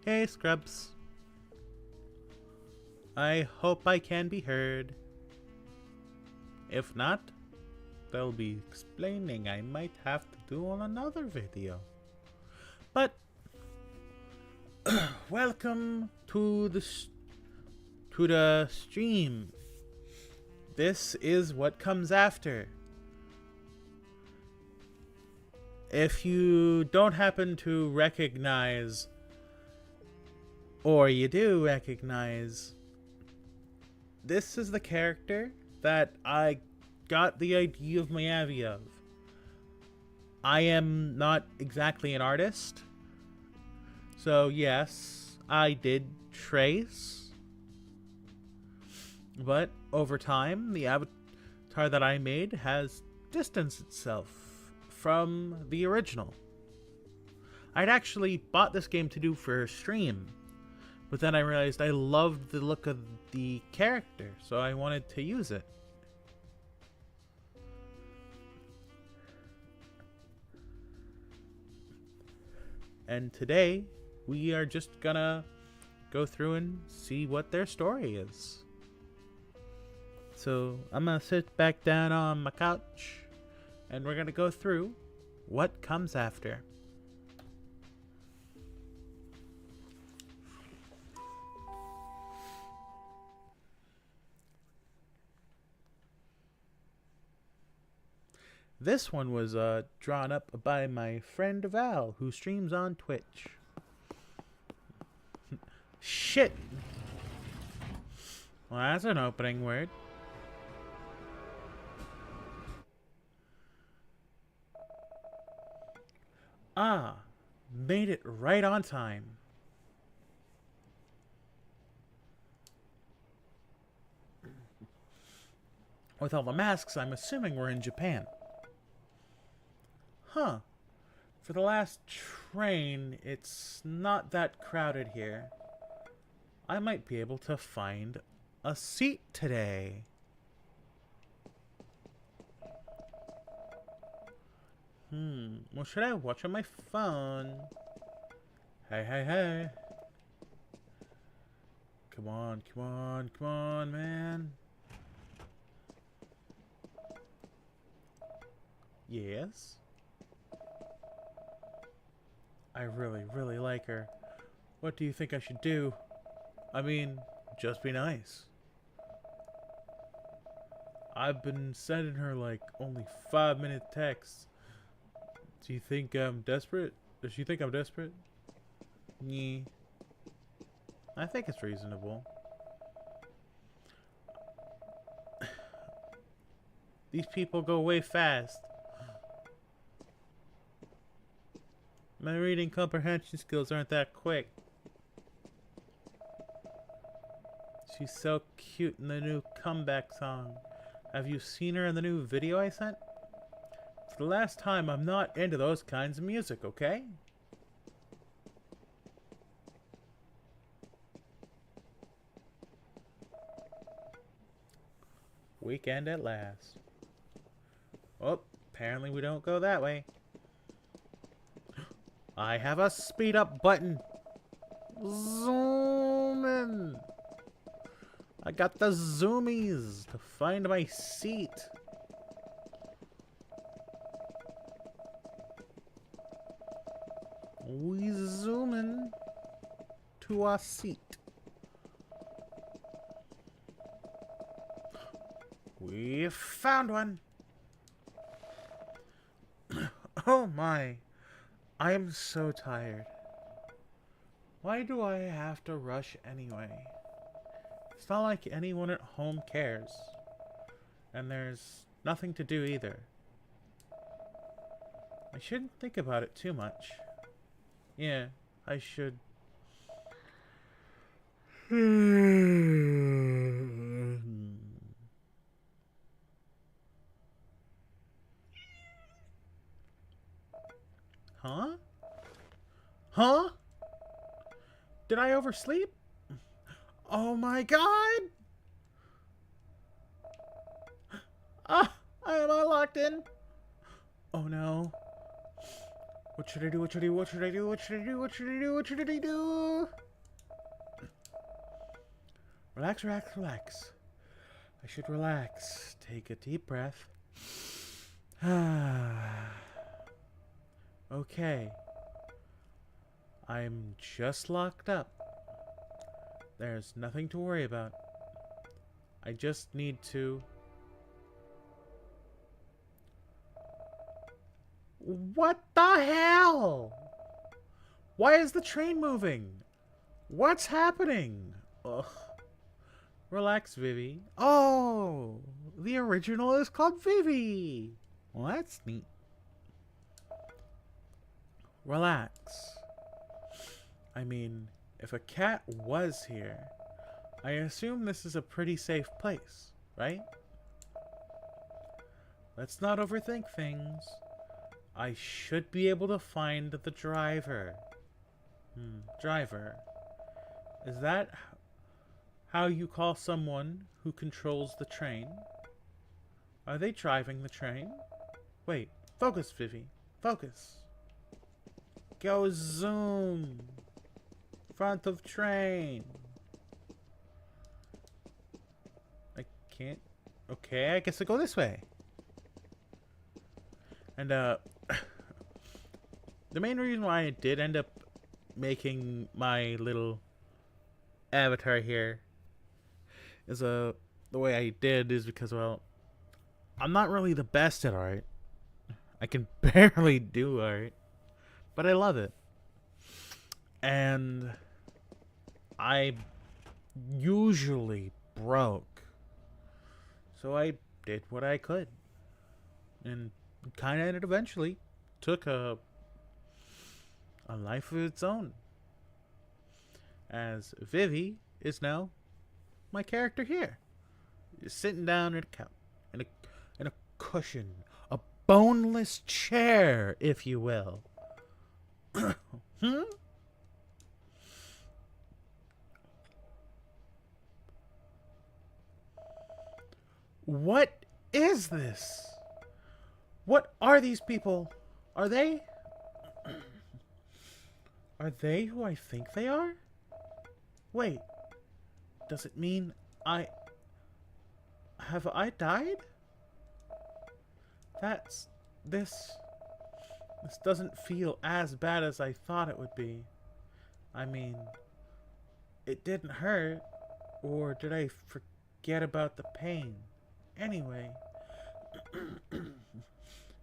Hey Scrubs. I hope I can be heard. If not, they'll be explaining I might have to do on another video. But welcome to the stream. This is what comes after. If you don't happen to recognize, or you do recognize, this is the character that I got the idea of Miyavi of. I am not exactly an artist, so yes, I did trace, but over time, the avatar that I made has distanced itself from the original. I'd actually bought this game to do for a stream, but then I realized I loved the look of the character, so I wanted to use it. And today, we are just gonna go through and see what their story is. So, I'm gonna sit back down on my couch, and we're gonna go through what comes after. This one was drawn up by my friend Val, who streams on Twitch. Shit! Well, that's an opening word. Ah, made it right on time. With all the masks, I'm assuming we're in Japan. Huh. For the last train, it's not that crowded here. I might be able to find a seat today. What should I watch on my phone? Hey. Come on, man. Yes? I really like her. What do you think I should do? I mean, just be nice. I've been sending her like only 5-minute texts. Do you think I'm desperate? Does she think I'm desperate? Nee. I think it's reasonable. These people go way fast. My reading comprehension skills aren't that quick. She's so cute in the new comeback song. Have you seen her in the new video I sent? For the last time, I'm not into those kinds of music, okay? Weekend at last. Oh, apparently we don't go that way. I have a speed up button. Zoom in. I got the zoomies to find my seat. We zoom in to our seat. We found one. Oh my. I am so tired. Why do I have to rush anyway? It's not like anyone at home cares. And there's nothing to do either. I shouldn't think about it too much. Yeah, I should. Huh? Huh? Did I oversleep? Oh my god! Ah! Am I locked in? Oh no. What should I do? What should I do? What should I do? What should I do? What should I do? What should I do? Relax, relax, relax. I should relax. Take a deep breath. Okay. I'm just locked up. There's nothing to worry about. I just need to... What the hell? Why is the train moving? What's happening? Ugh. Relax, Vivi. Oh, the original is called Vivi. Well, that's neat. Relax. I mean, if a cat was here, I assume this is a pretty safe place, right? Let's not overthink things. I should be able to find the driver. Driver. Is that how you call someone who controls the train? Are they driving the train? Wait, focus, Vivi. Focus. Go zoom. Front of train. I can't. Okay, I guess I go this way. And, the main reason why I did end up making my little avatar here is, the way I did is because, well, I'm not really the best at art. I can barely do art, but I love it. And I usually broke. So I did what I could. And kind of eventually took a life of its own. As Vivi is now my character here. Sitting down at a couch, in a cushion, a boneless chair, if you will. What is this? What are these people? Are they who I think they are? Wait. Does it mean have I died? This doesn't feel as bad as I thought it would be. I mean, it didn't hurt, or did I forget about the pain? Anyway,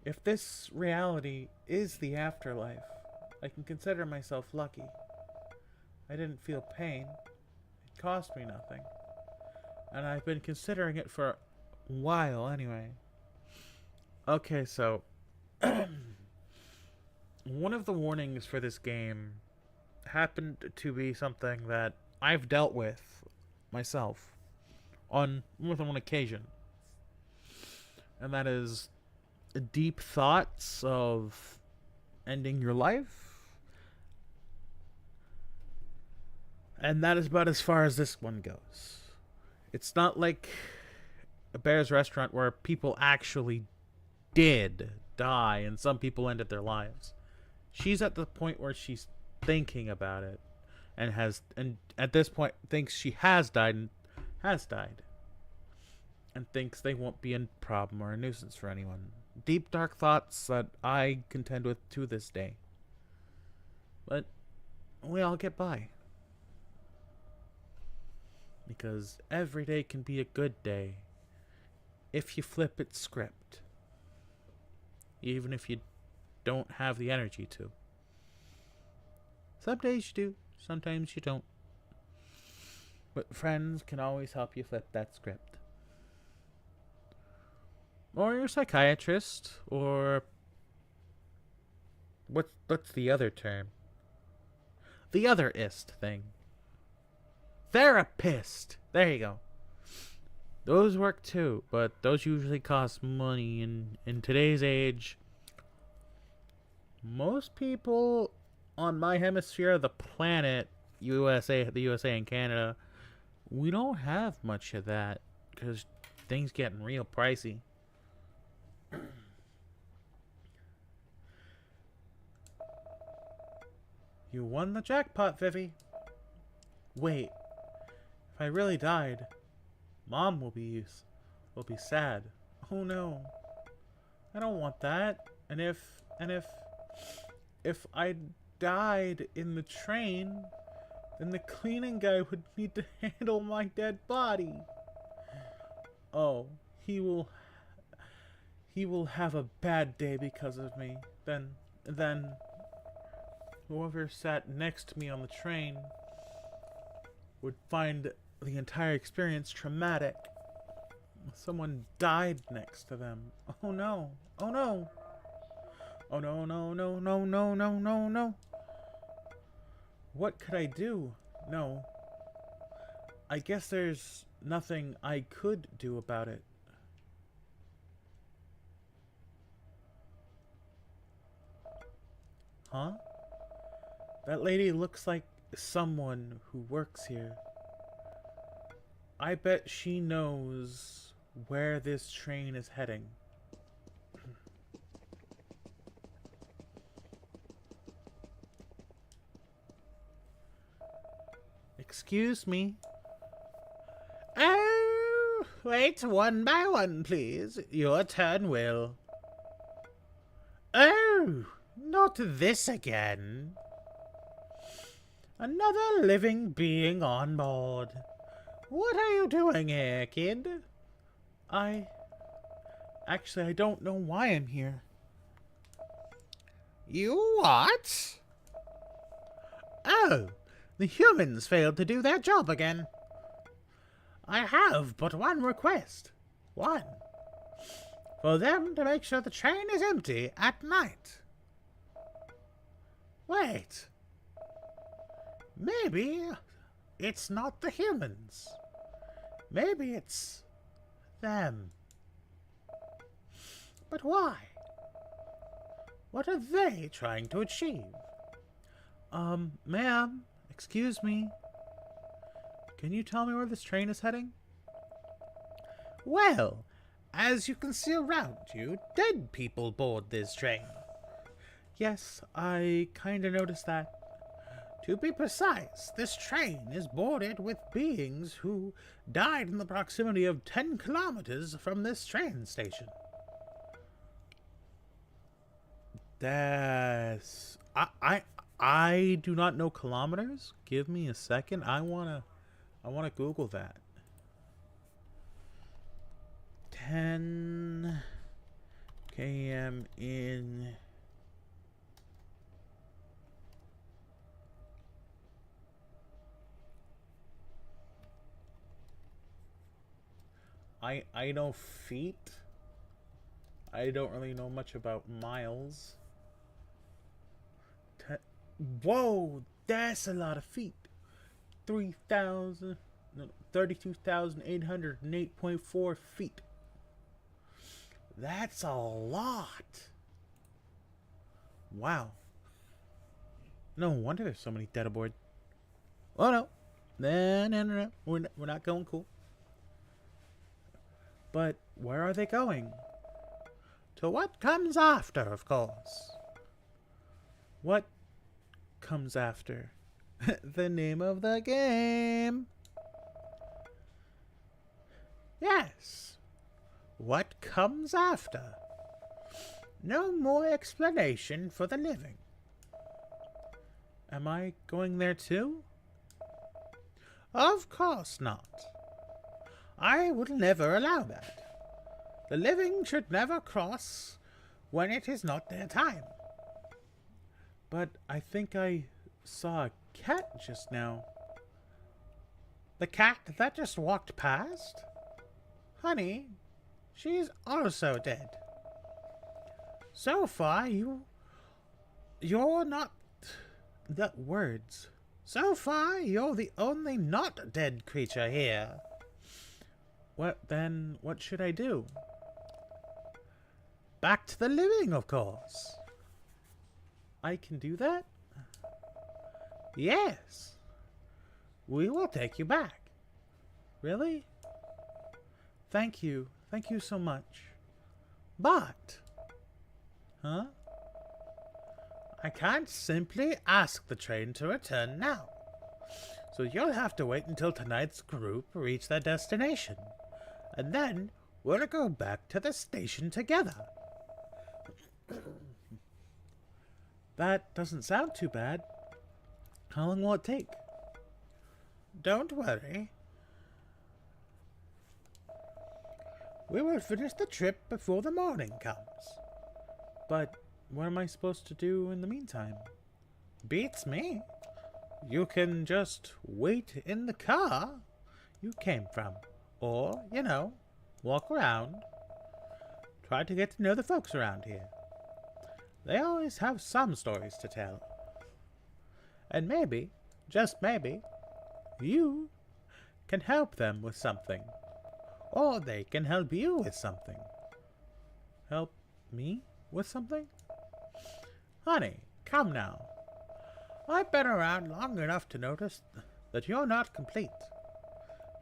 if this reality is the afterlife, I can consider myself lucky. I didn't feel pain. It cost me nothing. And I've been considering it for a while anyway. Okay, so one of the warnings for this game happened to be something that I've dealt with myself on more than one occasion. And that is deep thoughts of ending your life. And that is about as far as this one goes. It's not like a Bear's Restaurant where people actually did die and some people ended their lives. She's at the point where she's thinking about it and at this point thinks she has died and thinks they won't be a problem or a nuisance for anyone. Deep, dark thoughts that I contend with to this day. But we all get by. Because every day can be a good day if you flip its script. Even if you don't have the energy to. Some days you do, sometimes you don't. But friends can always help you flip that script. Or your psychiatrist, or what's the other term? The other-ist thing. Therapist! There you go. Those work too, but those usually cost money, and in today's age, most people on my hemisphere of the planet, the USA and Canada, we don't have much of that, because things getting real pricey. You won the jackpot, Vivi. Wait, if I really died, Mom will be sad. Oh no. I don't want that. And if I died in the train, then the cleaning guy would need to handle my dead body. Oh, he will have a bad day because of me. Then whoever sat next to me on the train would find the entire experience traumatic. Someone died next to them. Oh no. Oh no. Oh no, no, no, no, no, no, no, no. What could I do? No. I guess there's nothing I could do about it. Huh? That lady looks like someone who works here. I bet she knows where this train is heading. Excuse me. Oh, wait one by one, please. Your turn, Will. Oh, not this again. Another living being on board. What are you doing here, kid? Actually, I don't know why I'm here. You what? Oh, the humans failed to do their job again. I have but one request. One. For them to make sure the train is empty at night. Wait. Maybe it's not the humans. Maybe it's them. But why? What are they trying to achieve? Ma'am, excuse me. Can you tell me where this train is heading? Well, as you can see around you, dead people board this train. Yes, I kinda noticed that. To be precise, this train is boarded with beings who died in the proximity of 10 kilometers from this train station. That's... I do not know kilometers. Give me a second. I wanna Google that. 10 km in... I know feet. I don't really know much about miles. Whoa, that's a lot of feet. 32,808.4 feet. That's a lot. Wow. No wonder there's so many dead aboard. Oh no. No. We're not going cool. But where are they going? To what comes after, of course. What comes after? The name of the game. Yes. What comes after? No more explanation for the living. Am I going there too? Of course not. I will never allow that. The living should never cross when it is not their time. But I think I saw a cat just now. The cat that just walked past? Honey, she's also dead. So far, you're not... That words. So far, you're the only not dead creature here. What should I do? Back to the living, of course. I can do that? Yes. We will take you back. Really? Thank you. Thank you so much. But... Huh? I can't simply ask the train to return now. So you'll have to wait until tonight's group reach their destination. And then we'll go back to the station together. That doesn't sound too bad. How long will it take? Don't worry. We will finish the trip before the morning comes. But what am I supposed to do in the meantime? Beats me. You can just wait in the car you came from. Or, walk around. Try to get to know the folks around here. They always have some stories to tell. And maybe, just maybe, you can help them with something. Or they can help you with something. Help me with something? Honey, come now. I've been around long enough to notice that you're not complete.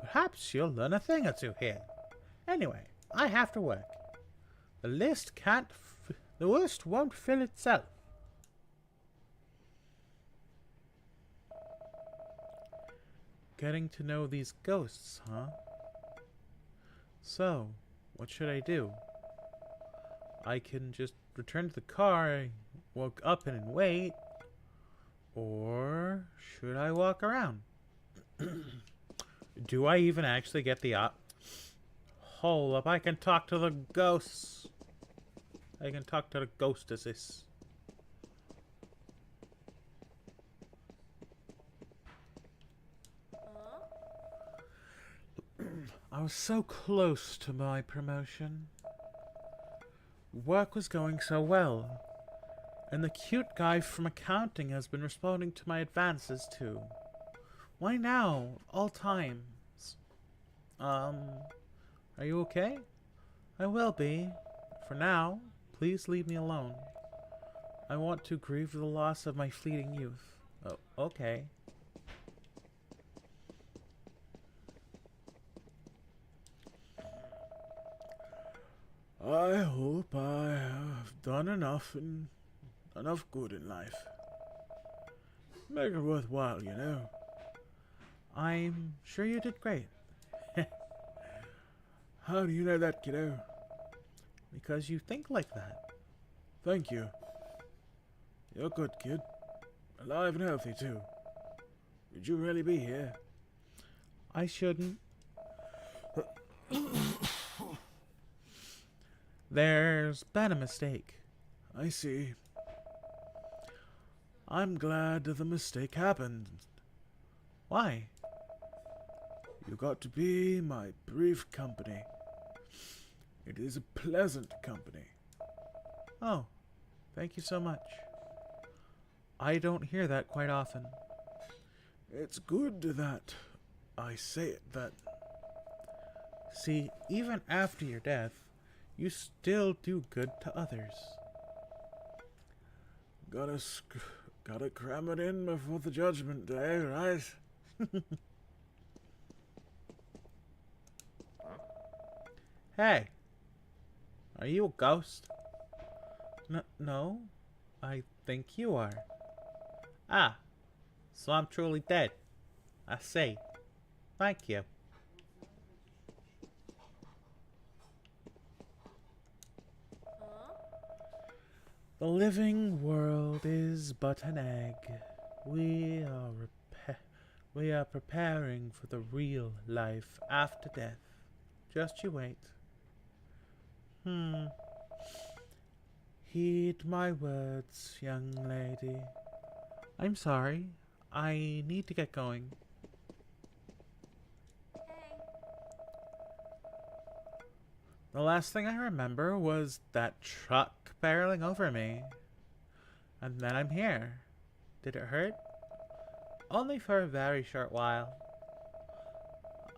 Perhaps you'll learn a thing or two here. Anyway, I have to work. The list won't fill itself. Getting to know these ghosts, huh? So, what should I do? I can just return to the car I woke up in and wait. Or should I walk around? Do I even actually get the Hold up, I can talk to the ghosts. I can talk to the ghostesses. I was so close to my promotion. Work was going so well. And the cute guy from accounting has been responding to my advances too. Why now? All times. Are you okay? I will be. For now, please leave me alone. I want to grieve the loss of my fleeting youth. Oh, okay. I hope I have done enough good in life. Make it worthwhile, you know. I'm sure you did great. How do you know that, kiddo? Because you think like that. Thank you. You're good, kid. Alive and healthy, too. Would you really be here? I shouldn't. There's been a mistake. I see. I'm glad the mistake happened. Why? You got to be my brief company. It is a pleasant company. Oh, thank you so much. I don't hear that quite often. It's good that I say it that. See, even after your death, you still do good to others. Gotta cram it in before the judgment day, right? Hey, are you a ghost? No, I think you are. Ah, so I'm truly dead. I see. Thank you. The living world is but an egg. We are preparing for the real life after death. Just you wait. Heed my words, young lady. I'm sorry. I need to get going. The last thing I remember was that truck barreling over me. And then I'm here. Did it hurt? Only for a very short while.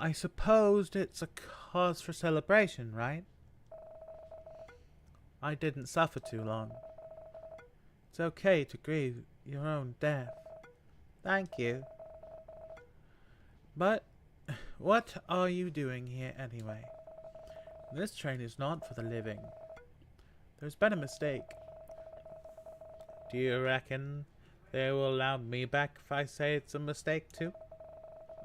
I supposed it's a cause for celebration, right? I didn't suffer too long. It's okay to grieve your own death. Thank you. But what are you doing here anyway? This train is not for the living. There's been a mistake. Do you reckon they will allow me back if I say it's a mistake too?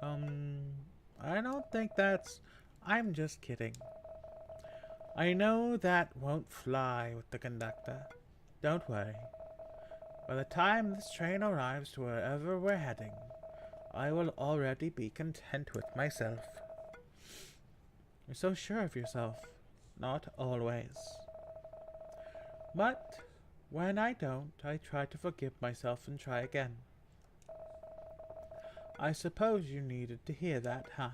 I don't think that's... I'm just kidding. I know that won't fly with the conductor. Don't worry. By the time this train arrives to wherever we're heading, I will already be content with myself. You're so sure of yourself. Not always. But when I don't, I try to forgive myself and try again. I suppose you needed to hear that, huh?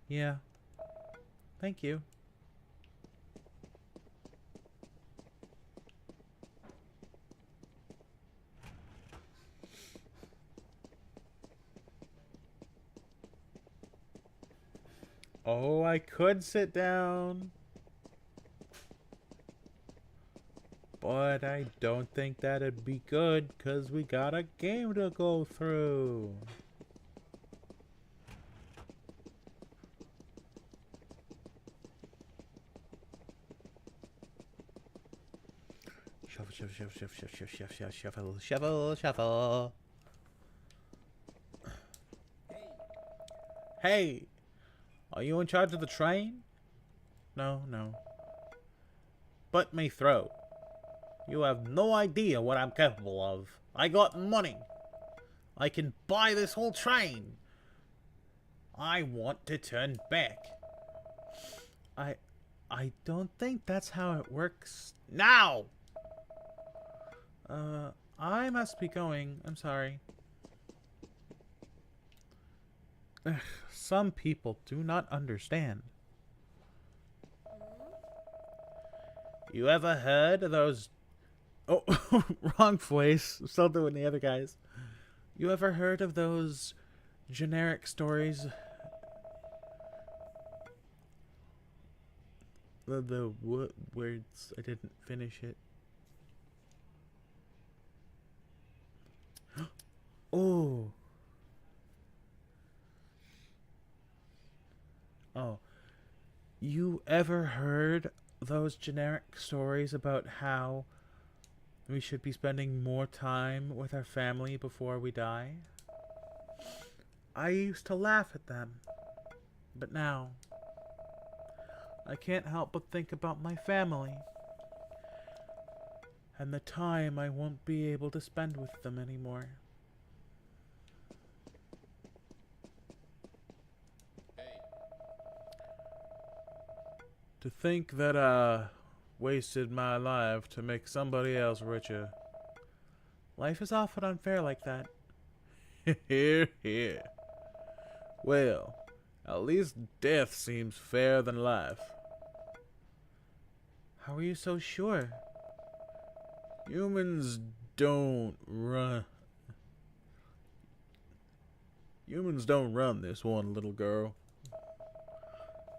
Yeah. Thank you. Oh, I could sit down. But I don't think that'd be good, because we got a game to go through. Shuffle, shuffle, shuffle, shuffle, shuffle, shuffle, shuffle, shuffle, shuffle. Hey, are you in charge of the train? No, no. But me throat. You have no idea what I'm capable of. I got money. I can buy this whole train. I want to turn back. I don't think that's how it works. Now! I must be going. I'm sorry. Some people do not understand. You ever heard of those... Oh, wrong voice. I'm still doing the other guys. You ever heard of those generic stories? The what words? I didn't finish it. Oh. Oh. You ever heard those generic stories about how we should be spending more time with our family before we die? I used to laugh at them. But now, I can't help but think about my family. And the time I won't be able to spend with them anymore. To think that I wasted my life to make somebody else richer. Life is often unfair like that. Hear, hear. Well, at least death seems fairer than life. How are you so sure? Humans don't run. Humans don't run this one, little girl.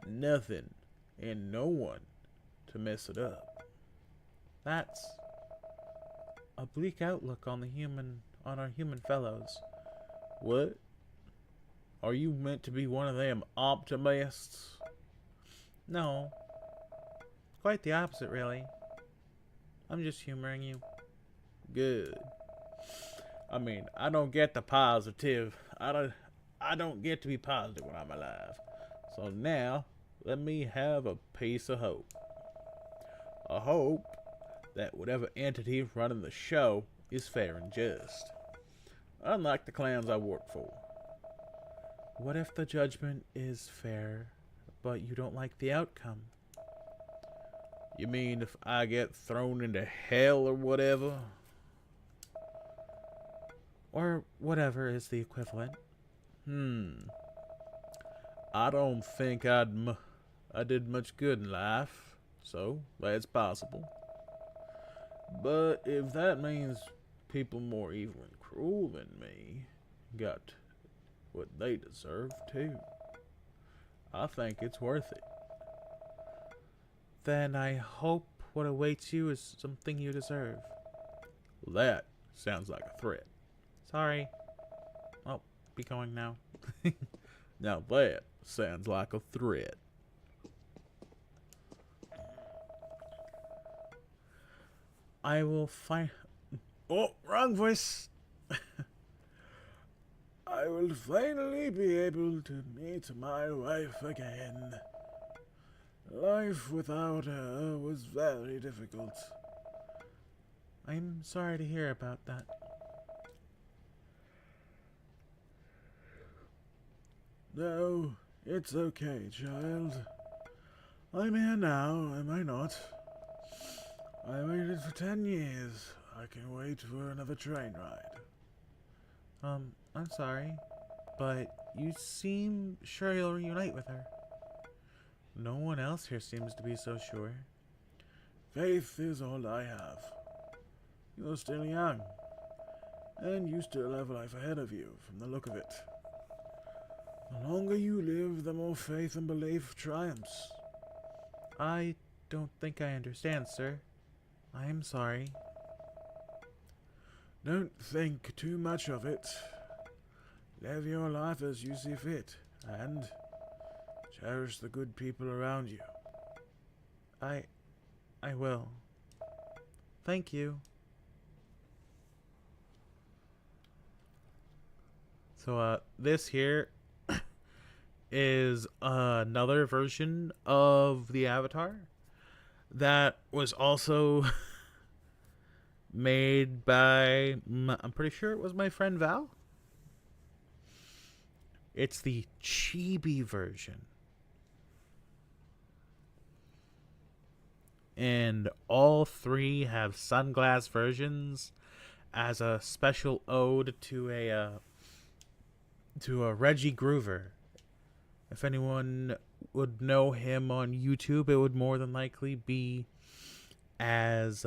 Nothing and no one to mess it up. That's a bleak outlook on our human fellows. What? Are you meant to be one of them optimists? No. Quite the opposite, really. I'm just humoring you. Good. I mean, I don't get the positive. I don't get to be positive when I'm alive. So now, let me have a piece of hope. A hope that whatever entity running the show is fair and just. Unlike the clans I work for. What if the judgment is fair, but you don't like the outcome? You mean if I get thrown into hell or whatever? Or whatever is the equivalent. I don't think I did much good in life, so that's possible. But if that means people more evil and cruel than me got what they deserve too, I think it's worth it. Then I hope what awaits you is something you deserve. That sounds like a threat. Sorry. I'll be going now. Now that sounds like a threat. I will find... Oh, wrong voice. I will finally be able to meet my wife again. Life without her was very difficult. I'm sorry to hear about that. No, it's okay, child. I'm here now, am I not? I waited for 10 years. I can wait for another train ride. I'm sorry, but you seem sure you'll reunite with her. No one else here seems to be so sure. Faith is all I have. You're still young, and you still have life ahead of you, from the look of it. The longer you live, the more faith and belief triumphs. I don't think I understand, sir. I am sorry. Don't think too much of it. Live your life as you see fit, and cherish the good people around you. I will. Thank you. So, this here is another version of the Avatar that was also made by, I'm pretty sure it was my friend Val. It's the chibi version. And all three have sunglass versions as a special ode to a Reggie Groover. If anyone would know him on YouTube, it would more than likely be as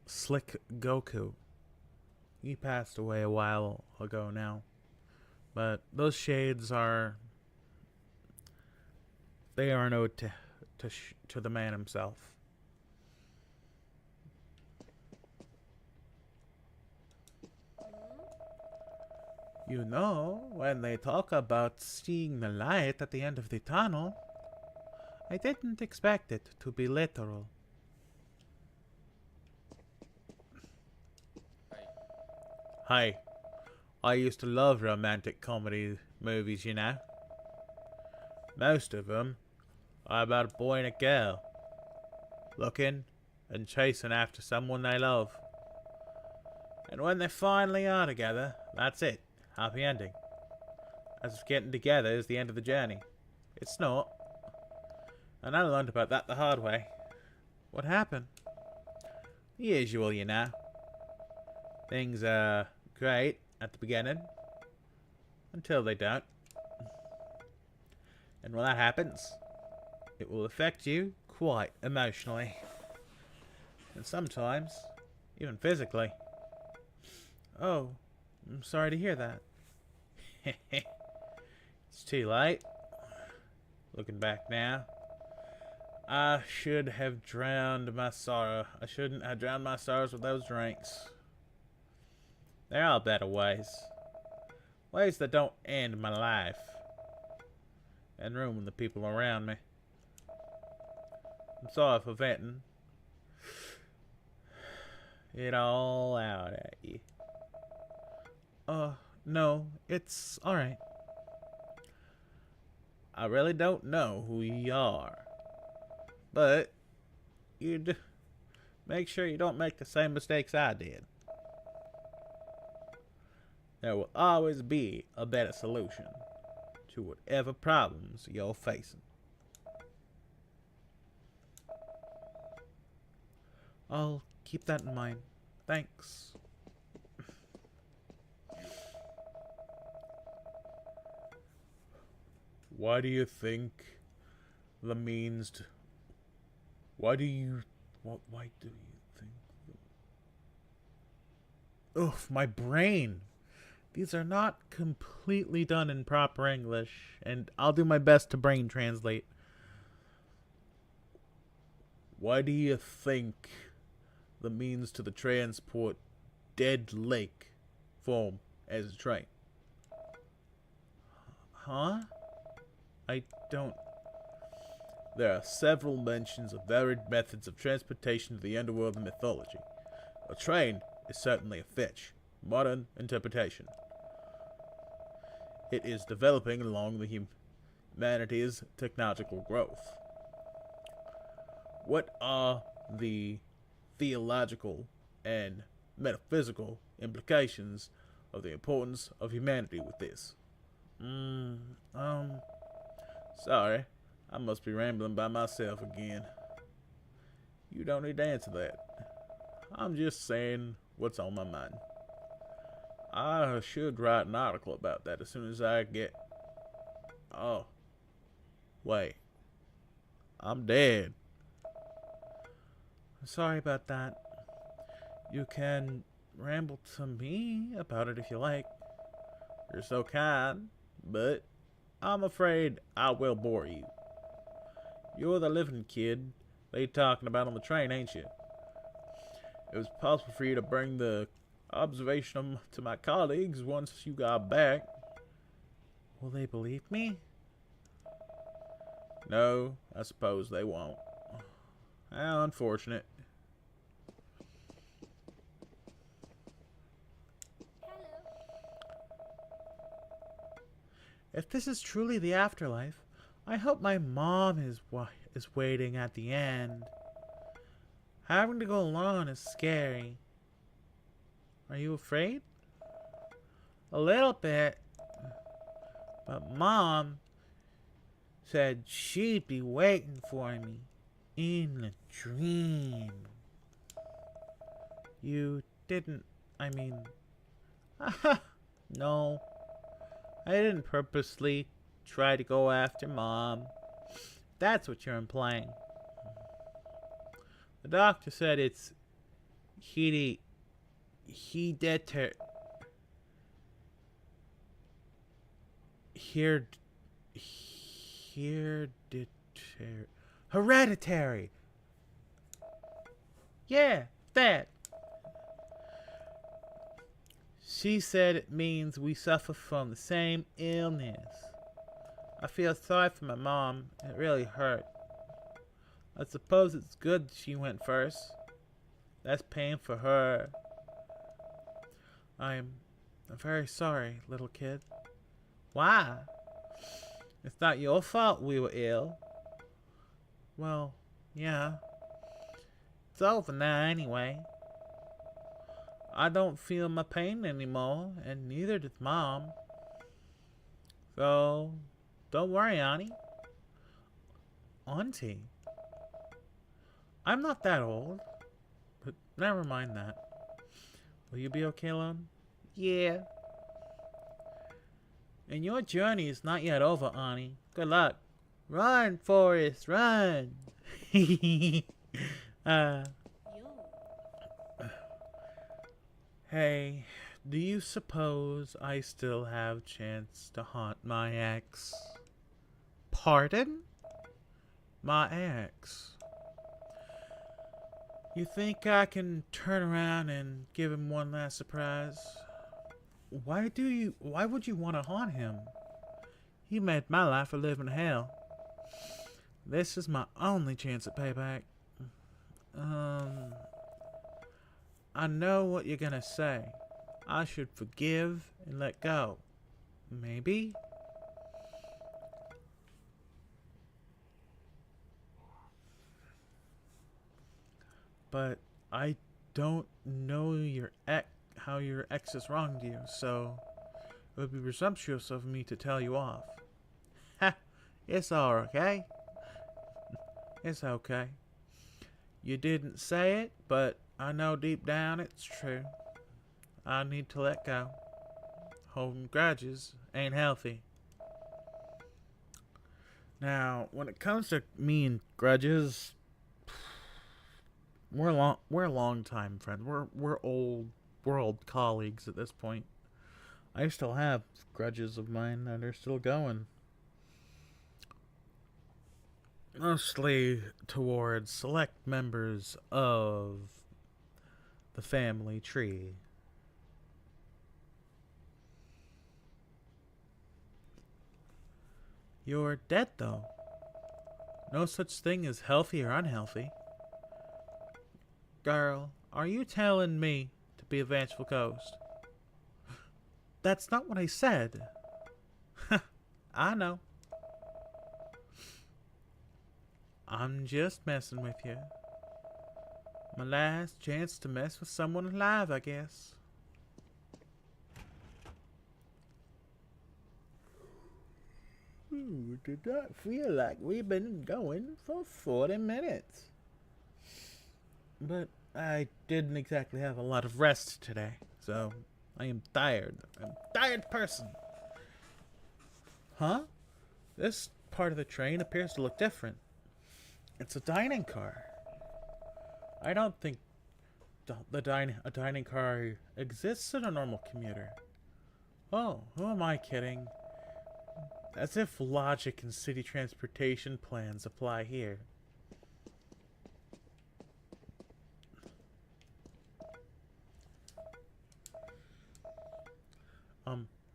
Slick Goku. He passed away a while ago now, but those shades are an ode to the man himself. You know, when they talk about seeing the light at the end of the tunnel, I didn't expect it to be literal. Hi. I used to love romantic comedy movies, you know. Most of them are about a boy and a girl looking and chasing after someone they love. And when they finally are together, that's it. Happy ending. As if getting together is the end of the journey. It's not. And I learned about that the hard way. What happened? The usual, you know. Things are great at the beginning. Until they don't. And when that happens, it will affect you quite emotionally. And sometimes, even physically. Oh, I'm sorry to hear that. It's too late. Looking back now, I should have drowned my sorrow. I shouldn't have drowned my sorrows with those drinks. There are better ways. Ways that don't end my life. And ruin the people around me. I'm sorry for venting it all out at you. No, it's alright. I really don't know who you are. But you'd make sure you don't make the same mistakes I did. There will always be a better solution to whatever problems you're facing. I'll keep that in mind. Thanks. Why do you think the means to... Why do you think... Ugh, my brain. These are not completely done in proper English, and I'll do my best to brain translate. Why do you think the means to the transport Dead Lake form as a train? Huh? I don't... There are several mentions of varied methods of transportation to the underworld in mythology. A train is certainly a fetch. Modern interpretation. It is developing along the humanity's technological growth. What are the theological and metaphysical implications of the importance of humanity with this? Sorry, I must be rambling by myself again. You don't need to answer that. I'm just saying what's on my mind. I should write an article about that as soon as I get... Oh. Wait. I'm dead. Sorry about that. You can ramble to me about it if you like. You're so kind, but I'm afraid I will bore you. You're the living kid they talking about on the train, ain't you? It was possible for you to bring the observation to my colleagues once you got back. Will they believe me? No, I suppose they won't. How unfortunate. If this is truly the afterlife, I hope my mom is waiting at the end. Having to go alone is scary. Are you afraid? A little bit. But Mom said she'd be waiting for me in a dream. You didn't, no. I didn't purposely try to go after Mom. That's what you're implying. The doctor said it's hereditary. Hereditary. Yeah, that. She said it means we suffer from the same illness. I feel sorry for my mom. It really hurt. I suppose it's good she went first. That's pain for her. I'm very sorry, little kid. Why? It's not your fault we were ill. Well, yeah. It's over now anyway. I don't feel my pain anymore, and neither does Mom. So, don't worry, Auntie. Auntie? I'm not that old. But never mind that. Will you be okay alone? Yeah. And your journey is not yet over, Auntie. Good luck. Run, Forrest, run! Hey, do you suppose I still have chance to haunt my ex? Pardon? My ex. You think I can turn around and give him one last surprise? Why would you want to haunt him? He made my life a living hell. This is my only chance at payback. I know what you're gonna say. I should forgive and let go. Maybe? But I don't know how your ex has wronged you, so it would be presumptuous of me to tell you off. Ha! It's all okay. It's okay. You didn't say it, but I know deep down it's true. I need to let go. Holding grudges ain't healthy. Now, when it comes to me and grudges, we're a long time friend. We're old colleagues at this point. I still have grudges of mine that are still going. Mostly towards select members of the family tree. You're dead, though. No such thing as healthy or unhealthy. Girl, are you telling me to be a vengeful ghost? That's not what I said. I know. I'm just messing with you. My last chance to mess with someone alive, I guess. Did not feel like we've been going for 40 minutes. But I didn't exactly have a lot of rest today, so I am tired. I'm a tired person. Huh? This part of the train appears to look different. It's a dining car. I don't think a dining car exists in a normal commuter. Oh, who am I kidding? As if logic and city transportation plans apply here.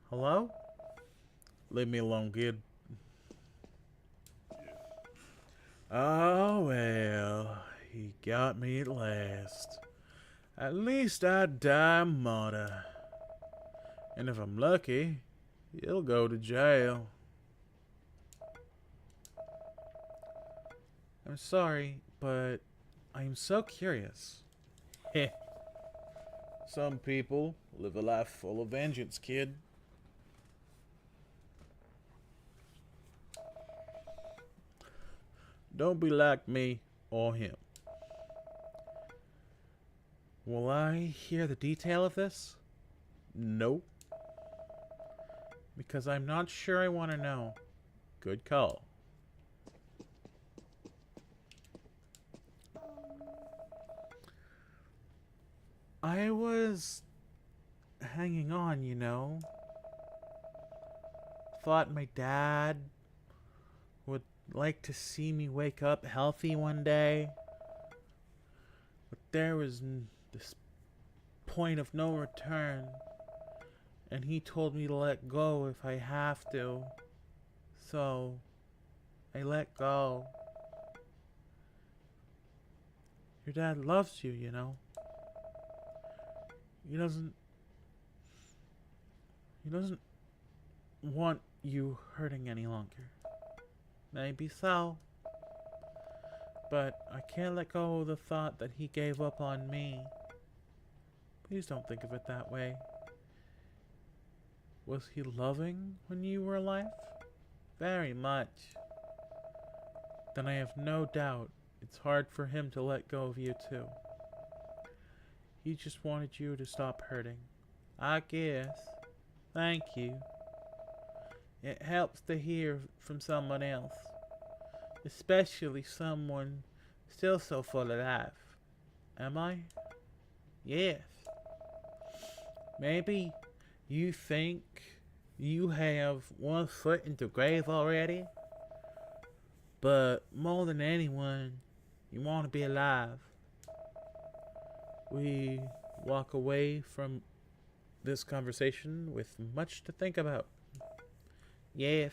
Hello? Leave me alone, kid. Oh, well, he got me at last. At least I die a martyr. And if I'm lucky, he'll go to jail. I'm sorry, but I'm so curious. Heh. Some people live a life full of vengeance, kid. Don't be like me or him. Will I hear the detail of this? Nope. Because I'm not sure I want to know. Good call. I was hanging on, you know. Thought my dad would like to see me wake up healthy one day. But there was this point of no return. And he told me to let go if I have to. So, I let go. Your dad loves you, you know. He doesn't want you hurting any longer. Maybe so. But I can't let go of the thought that he gave up on me. Please don't think of it that way. Was he loving when you were alive? Very much. Then I have no doubt it's hard for him to let go of you too. He just wanted you to stop hurting. I guess. Thank you. It helps to hear from someone else. Especially someone still so full of life. Am I? Yes. Maybe you think you have one foot in the grave already? But more than anyone, you want to be alive. We walk away from this conversation with much to think about. Yes.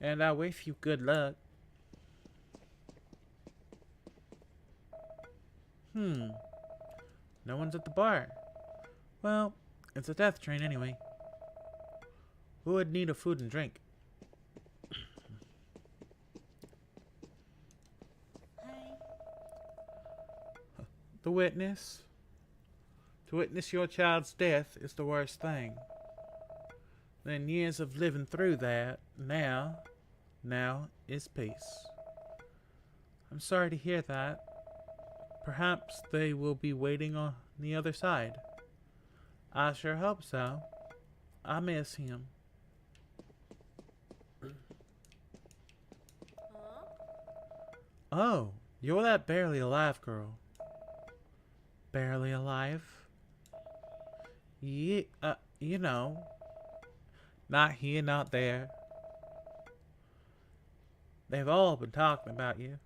And I wish you good luck. No one's at the bar. Well, it's a death train anyway. Who would need a food and drink? The witness. To witness your child's death is the worst thing. Then years of living through that, now is peace. I'm sorry to hear that. Perhaps they will be waiting on the other side. I sure hope so. I miss him. Oh, you're that barely alive girl. Barely alive? Yeah, you know. Not here, not there. They've all been talking about you.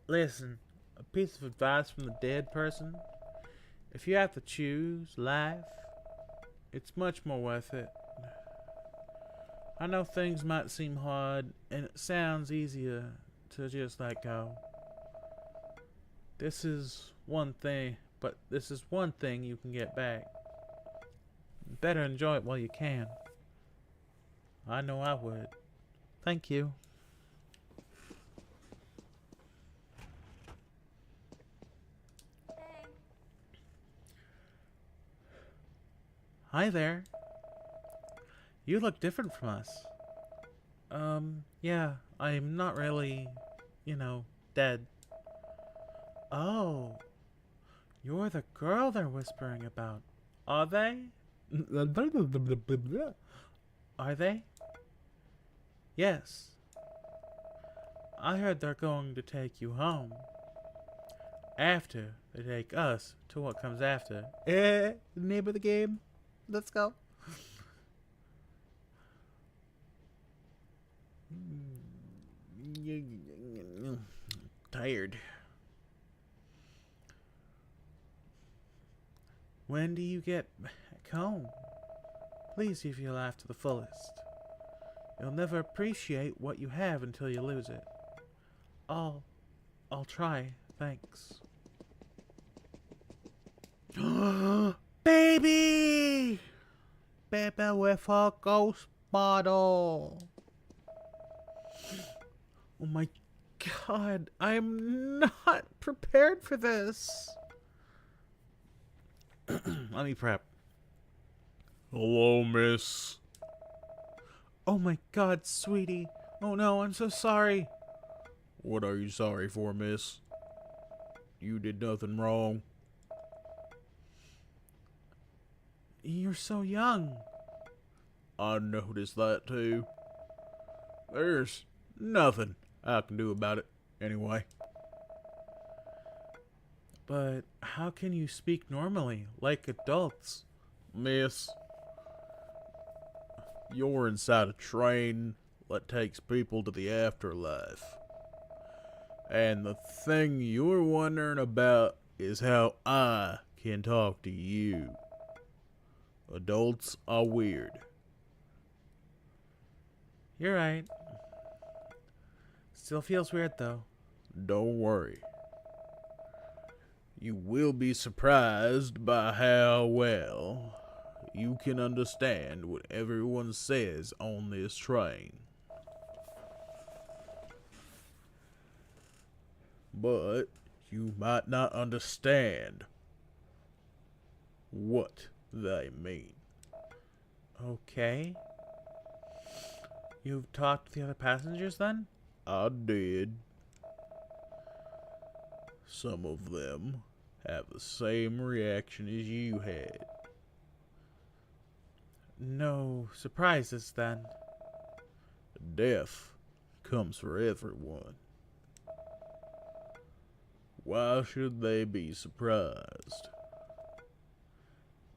Listen, a piece of advice from the dead person. If you have to choose life, it's much more worth it. I know things might seem hard, and it sounds easier to just let go. This is one thing, but this is one thing you can get back. Better enjoy it while you can. I know I would. Thank you. Hi there. You look different from us. Yeah, I'm not really, dead. Oh, you're the girl they're whispering about. Are they? Are they? Yes. I heard they're going to take you home. After they take us to what comes after. The name of the game. Let's go. Tired. When do you get back home? Please live your life to the fullest. You'll never appreciate what you have until you lose it. I'll try. Thanks. Baby! Baby with a ghost bottle. Oh my god, I'm not prepared for this. Let me prep. Hello, miss. Oh my god, sweetie. Oh no, I'm so sorry. What are you sorry for, miss? You did nothing wrong. You're so young. I noticed that too. There's nothing I can do about it anyway. But how can you speak normally, like adults? Miss, you're inside a train that takes people to the afterlife. And the thing you're wondering about is how I can talk to you. Adults are weird. You're right. Still feels weird though. Don't worry. You will be surprised by how well you can understand what everyone says on this train. But you might not understand what they mean. Okay. You've talked to the other passengers then? I did. Some of them have the same reaction as you had. No surprises then. Death comes for everyone. Why should they be surprised?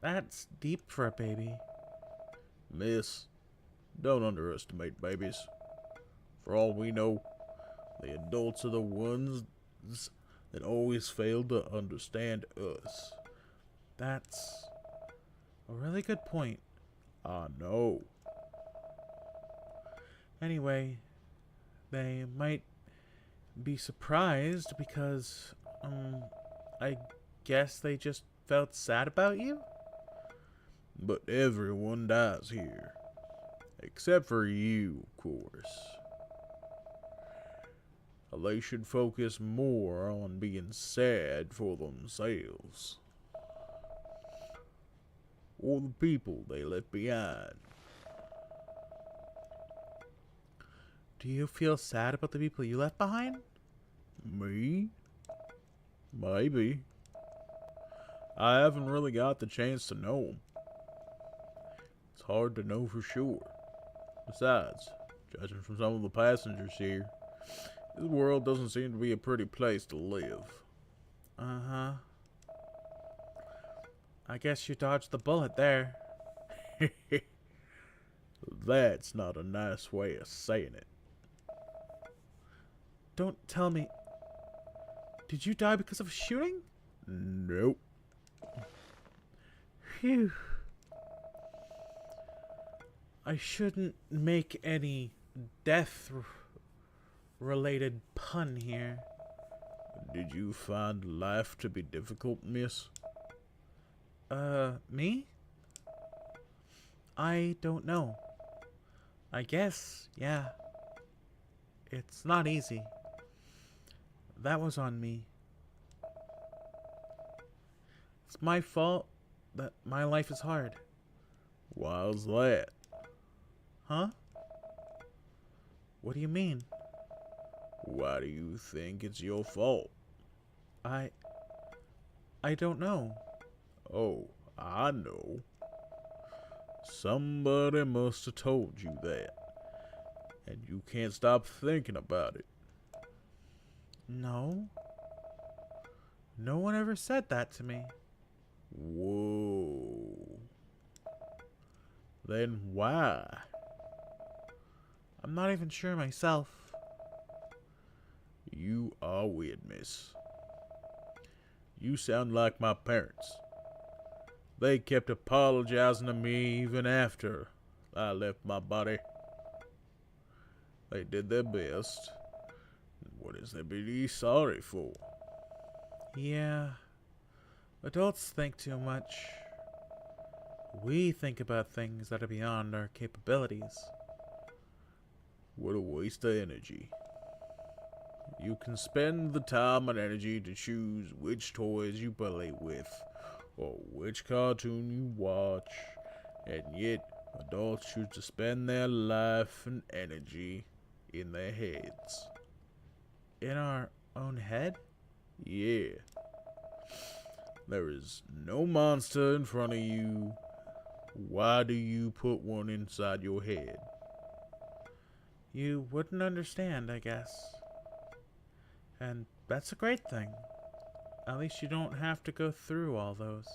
That's deep for a baby. Miss, don't underestimate babies. For all we know, the adults are the ones that always fail to understand us. That's a really good point. I know. Anyway, they might be surprised because, I guess they just felt sad about you? But everyone dies here. Except for you, of course. They should focus more on being sad for themselves. Or the people they left behind. Do you feel sad about the people you left behind? Me? Maybe. I haven't really got the chance to know them. It's hard to know for sure. Besides, judging from some of the passengers here, this world doesn't seem to be a pretty place to live. Uh-huh. I guess you dodged the bullet there. That's not a nice way of saying it. Don't tell me. Did you die because of shooting? Nope. Phew. I shouldn't make any death-related pun here. Did you find life to be difficult, miss? Me? I don't know. I guess, yeah. It's not easy. That was on me. It's my fault that my life is hard. Why's that? Huh? What do you mean? Why do you think it's your fault? I don't know. Oh, I know. Somebody must have told you that. And you can't stop thinking about it. No. No one ever said that to me. Whoa. Then why? I'm not even sure myself. You are weird, miss. You sound like my parents. They kept apologizing to me even after I left my body. They did their best. What is there to be sorry for? Yeah. Adults think too much. We think about things that are beyond our capabilities. What a waste of energy. You can spend the time and energy to choose which toys you play with, or which cartoon you watch, and yet adults choose to spend their life and energy in their heads. In our own head? Yeah. There is no monster in front of you. Why do you put one inside your head? You wouldn't understand, I guess. And that's a great thing. At least you don't have to go through all those.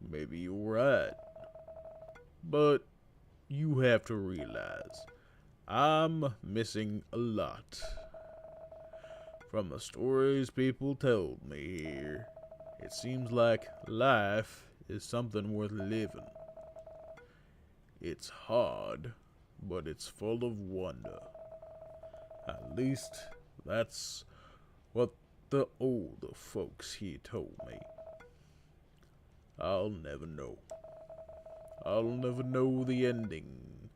Maybe you're right. But you have to realize, I'm missing a lot. From the stories people told me here, it seems like life is something worth living. It's hard, but it's full of wonder. At least, that's what the older folks here told me. I'll never know. I'll never know the ending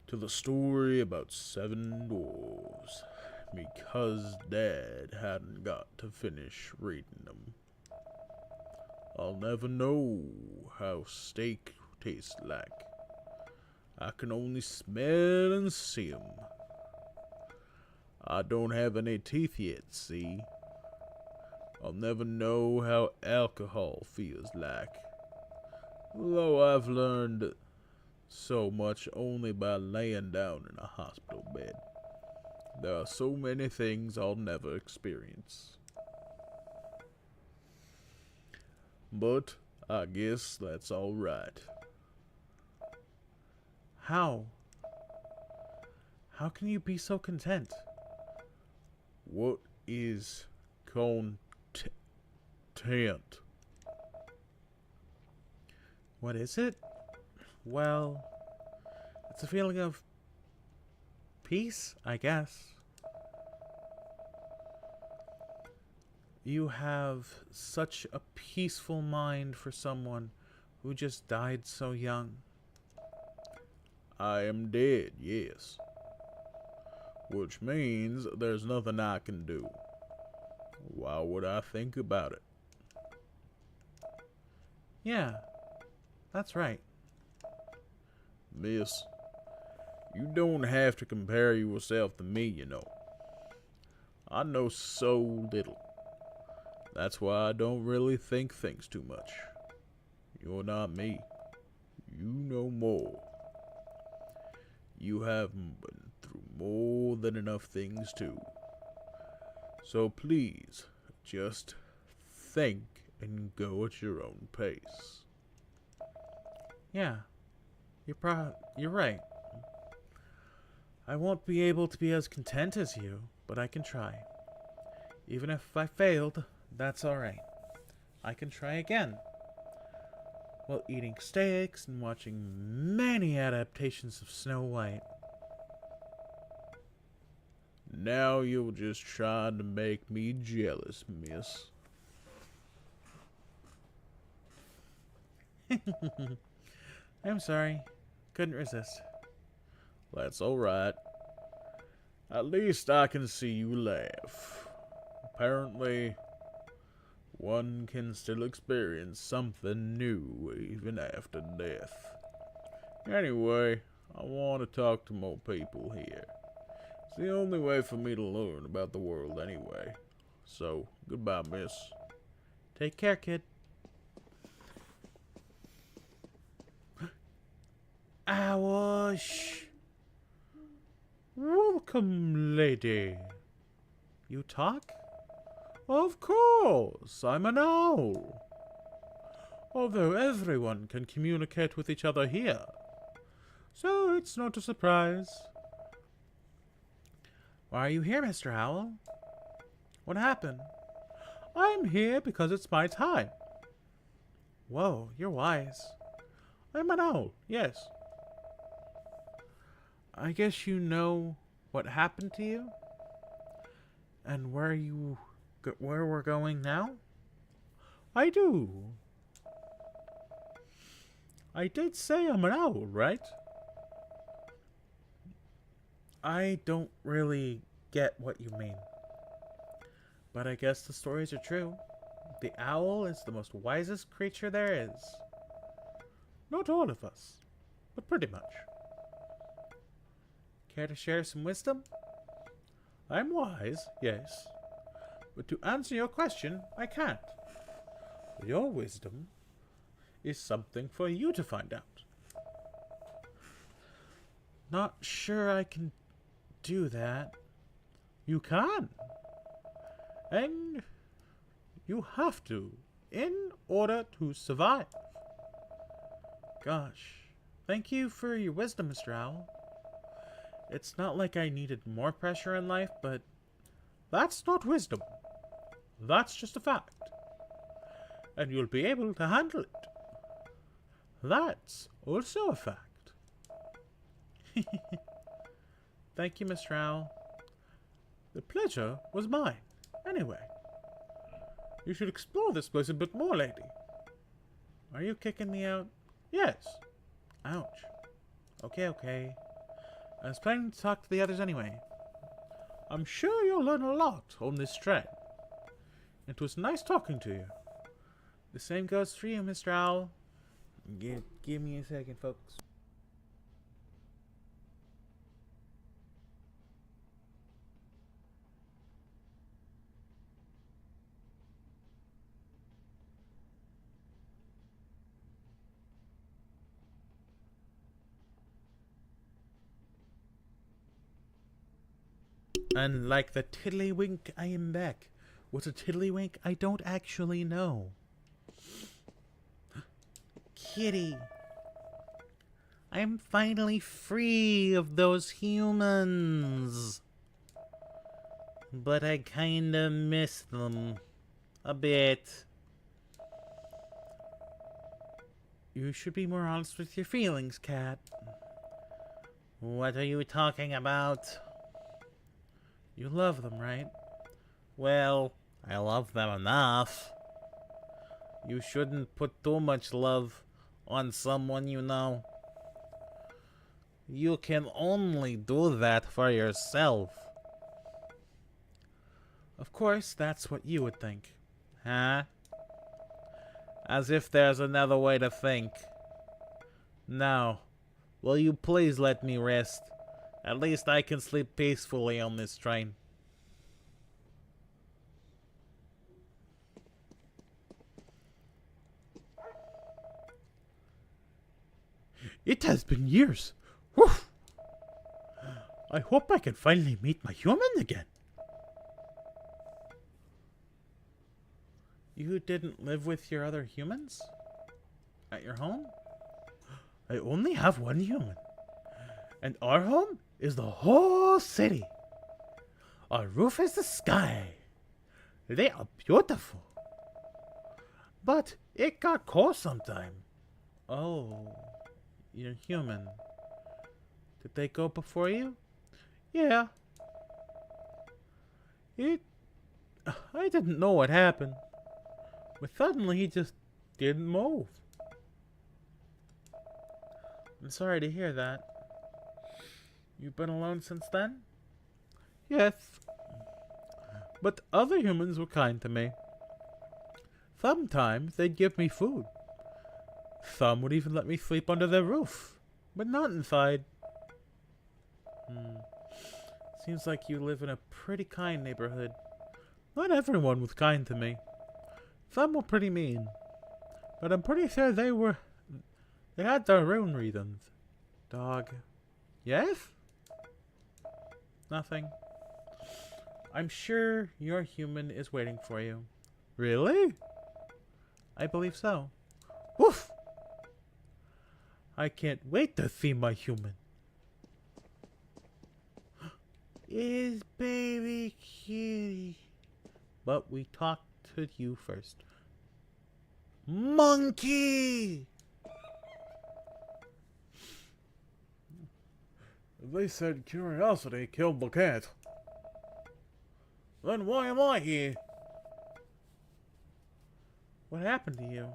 to the story about 7 dwarves, because Dad hadn't got to finish reading them. I'll never know how steak tastes like. I can only smell and see 'em. I don't have any teeth yet, see? I'll never know how alcohol feels like. Though I've learned so much only by laying down in a hospital bed. There are so many things I'll never experience. But I guess that's all right. How? How can you be so content? What is content? What is it? Well, it's a feeling of peace, I guess. You have such a peaceful mind for someone who just died so young. I am dead, yes. Which means there's nothing I can do. Why would I think about it? Yeah, that's right. Miss, you don't have to compare yourself to me, you know. I know so little. That's why I don't really think things too much. You're not me. You know more. You have been through more than enough things too. So please, just think and go at your own pace. Yeah, you're right. I won't be able to be as content as you, but I can try. Even if I failed, that's alright. I can try again. while eating steaks and watching many adaptations of Snow White. Now you're just trying to make me jealous, miss. I'm sorry. Couldn't resist. That's alright. At least I can see you laugh. Apparently, one can still experience something new even after death. Anyway, I want to talk to more people here. It's the only way for me to learn about the world anyway. So, goodbye, miss. Take care, kid. Awash! Welcome, lady. You talk? Of course, I'm an owl. Although everyone can communicate with each other here. So it's not a surprise. Why are you here, Mr. Owl? What happened? I'm here because it's my time. Whoa, you're wise. I'm an owl, yes. I guess you know what happened to you? And where we're going now? I do. I did say I'm an owl, right? I don't really get what you mean. But I guess the stories are true. The owl is the most wisest creature there is. Not all of us, but pretty much. Care to share some wisdom? I'm wise, yes. But to answer your question, I can't. Your wisdom is something for you to find out. Not sure I can do that. You can. And you have to, in order to survive. Gosh, thank you for your wisdom, Mr. Owl. It's not like I needed more pressure in life, but that's not wisdom. That's just a fact. And you'll be able to handle it. That's also a fact. Thank you, Mr. Owl. The pleasure was mine. Anyway, you should explore this place a bit more, lady. Are you kicking me out? Yes. Ouch. Okay. I was planning to talk to the others anyway. I'm sure you'll learn a lot on this train. It was nice talking to you. The same goes for you, Mr. Owl. Give me a second, folks. And like the tiddlywink, I am back. What's a tiddlywink? I don't actually know. Kitty. I am finally free of those humans. But I kinda miss them. A bit. You should be more honest with your feelings, Cat. What are you talking about? You love them, right? Well, I love them enough. You shouldn't put too much love on someone you know. You can only do that for yourself. Of course, that's what you would think. Huh? As if there's another way to think. Now, will you please let me rest? At least I can sleep peacefully on this train. It has been years. Whew. I hope I can finally meet my human again. You didn't live with your other humans? At your home? I only have one human. And our home is the whole city. Our roof is the sky. They are beautiful. But it got cold sometime. Oh, you're human. Did they go before you? Yeah. It. I didn't know what happened. But suddenly he just didn't move. I'm sorry to hear that. You've been alone since then? Yes. But other humans were kind to me. Sometimes they'd give me food. Some would even let me sleep under their roof. But not inside. Seems like you live in a pretty kind neighborhood. Not everyone was kind to me. Some were pretty mean. But I'm pretty sure they had their own reasons. Dog. Yes? Nothing. I'm sure your human is waiting for you. Really? I believe so. Woof! I can't wait to see my human. Is baby kitty. But we talked to you first. Monkey! They said curiosity killed the cat. Then why am I here? What happened to you?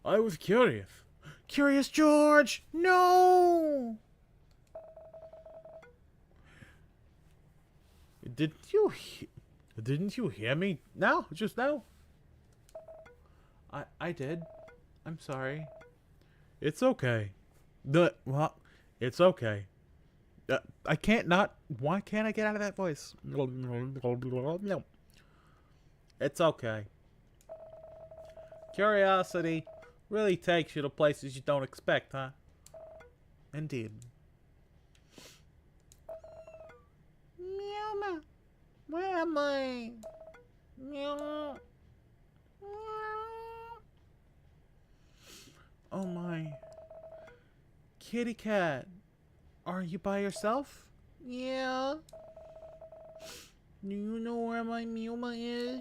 I was curious. Curious George! No! Didn't you hear me now? Just now? I did. I'm sorry. It's okay. Well, it's okay. I can't not. Why can't I get out of that voice? It's okay. Curiosity really takes you to places you don't expect, huh? Indeed. Meow, where am I? Meow. Oh my. Kitty cat. Are you by yourself? Yeah. Do you know where my Muma is?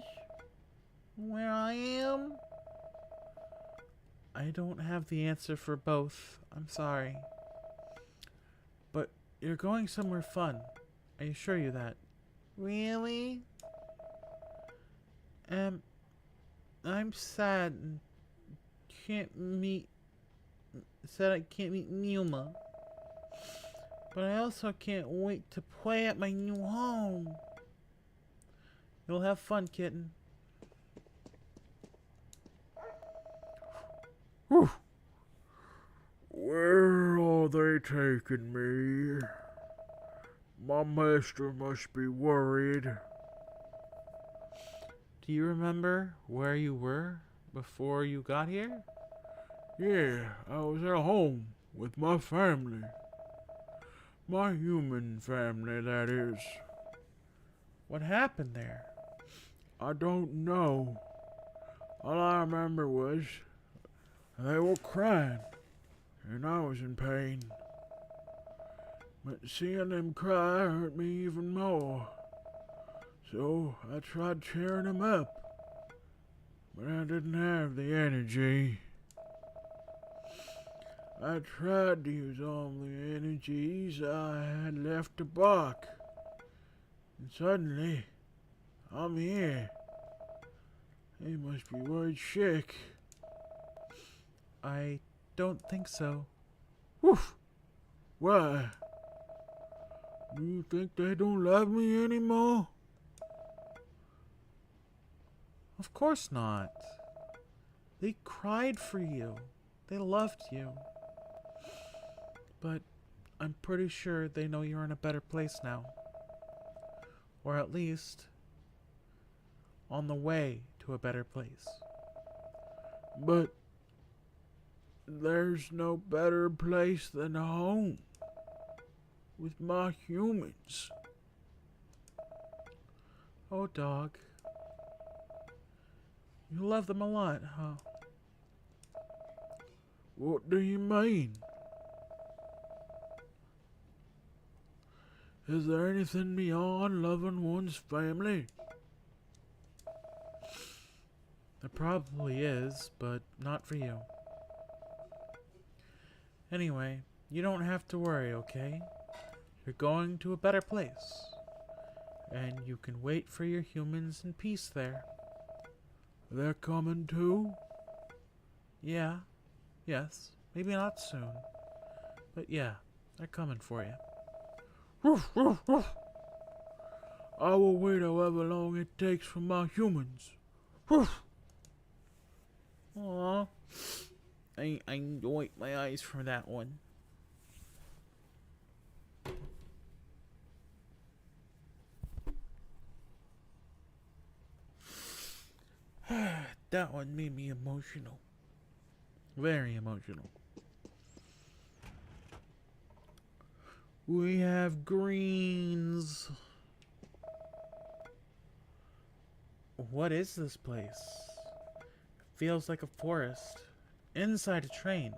Where I am? I don't have the answer for both. I'm sorry. But you're going somewhere fun. I assure you that. Really? I'm sad and said I can't meet Muma. But I also can't wait to play at my new home. You'll have fun, kitten. Whew. Where are they taking me? My master must be worried. Do you remember where you were before you got here? Yeah, I was at home with my family. My human family, that is. What happened there? I don't know. All I remember was they were crying, and I was in pain. But seeing them cry hurt me even more. So I tried cheering them up, but I didn't have the energy. I tried to use all the energies I had left to bark. And suddenly, I'm here. They must be worried sick. I don't think so. Woof! Why? Do you think they don't love me anymore? Of course not. They cried for you. They loved you. But I'm pretty sure they know you're in a better place now. Or at least on the way to a better place. But there's no better place than home with my humans. Oh, dog. You love them a lot, huh? What do you mean? Is there anything beyond loving one's family? There probably is, but not for you. Anyway, you don't have to worry, okay? You're going to a better place. And you can wait for your humans in peace there. They're coming too? Yeah. Yes. Maybe not soon. But yeah, they're coming for you. Woof, woof, woof. I will wait however long it takes for my humans. Woof. Aww. I wiped my eyes from that one. That one made me emotional. Very emotional. We have greens. What is this place? Feels like a forest. Inside a train.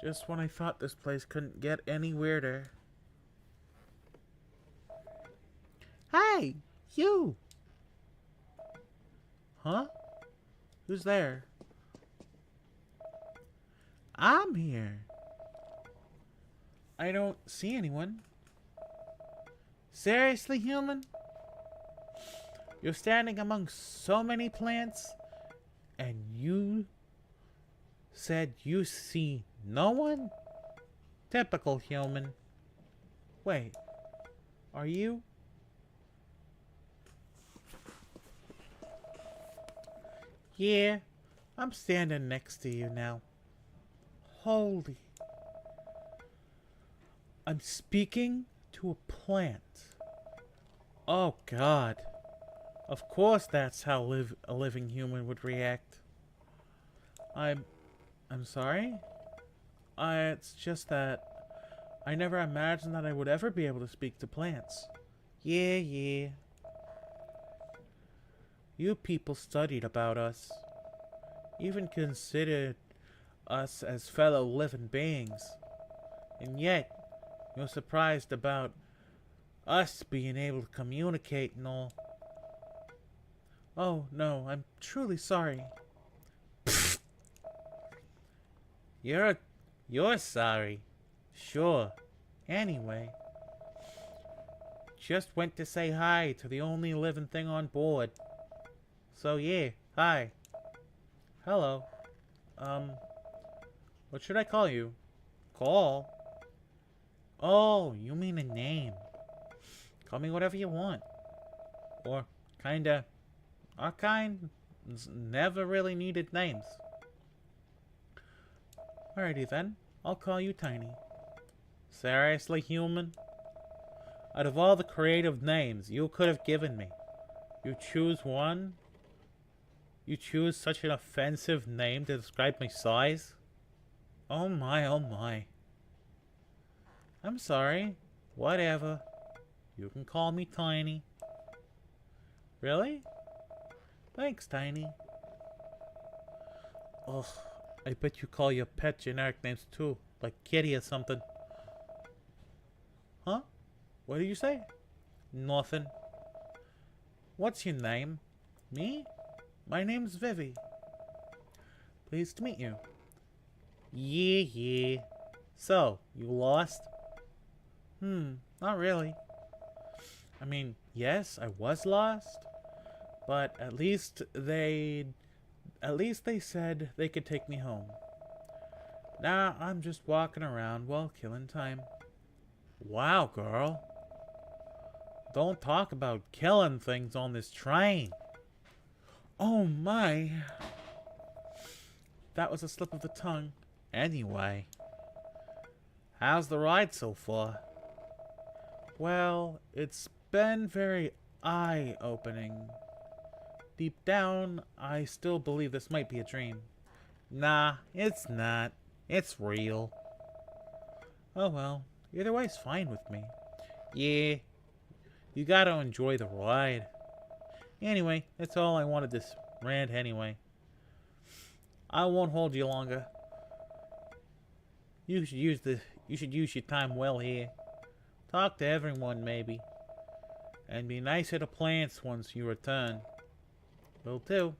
Just when I thought this place couldn't get any weirder. Hey! You! Huh? Who's there? I'm here. I don't see anyone. Seriously, human? You're standing among so many plants, and you said you see no one? Typical human. Wait, are you? Yeah, I'm standing next to you now. Holy. I'm speaking to a plant. Oh God. Of course that's how a living human would react. I'm sorry? It's just that I never imagined that I would ever be able to speak to plants. Yeah. You people studied about us. Even considered us as fellow living beings. And yet, you're surprised about us being able to communicate and all. Oh, no, I'm truly sorry. You're sorry. Sure. Anyway. Just went to say hi to the only living thing on board. So yeah, hi. Hello. What should I call you? Call? Oh, you mean a name. Call me whatever you want. Or kinda. Our kind never really needed names. Alrighty then, I'll call you Tiny. Seriously, human? Out of all the creative names you could have given me, you choose one? You choose such an offensive name to describe my size? Oh my, oh my. I'm sorry. Whatever. You can call me Tiny. Really? Thanks, Tiny. Ugh, I bet you call your pet generic names too, like Kitty or something. Huh? What did you say? Nothing. What's your name? Me? My name's Vivi. Pleased to meet you. Yeah. So, you lost? Not really. I mean, yes, I was lost, but at least they said they could take me home. Now I'm just walking around while killing time. Wow, girl. Don't talk about killing things on this train. Oh my. That was a slip of the tongue. Anyway. How's the ride so far? Well, it's been very eye-opening. Deep down, I still believe this might be a dream. Nah, it's not. It's real. Oh well, either way's fine with me. Yeah, you gotta enjoy the ride. Anyway, that's all I wanted this rant anyway. I won't hold you longer. You should use your time well here. Talk to everyone maybe. And be nicer to plants once you return. Will do.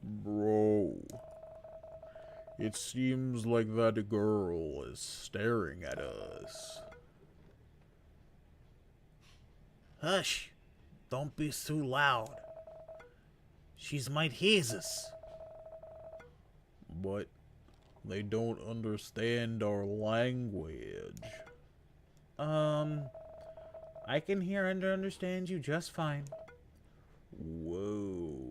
Bro, it seems like that girl is staring at us. Hush! Don't be so loud. She's might hear us. But they don't understand our language. I can hear and understand you just fine. Whoa.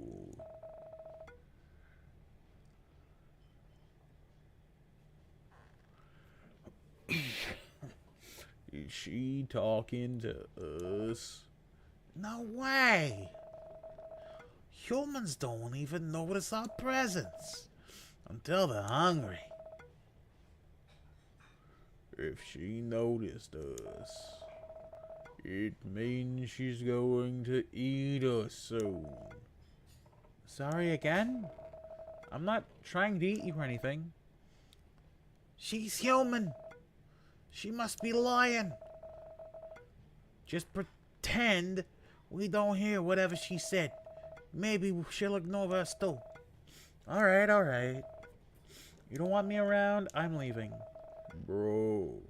Is she talking to us? No way! Humans don't even notice our presence until they're hungry. If she noticed us, it means she's going to eat us soon. Sorry again? I'm not trying to eat you or anything. She's human. She must be lying. Just pretend we don't hear whatever she said. Maybe she'll ignore us too. Alright, alright. You don't want me around? I'm leaving. Bro,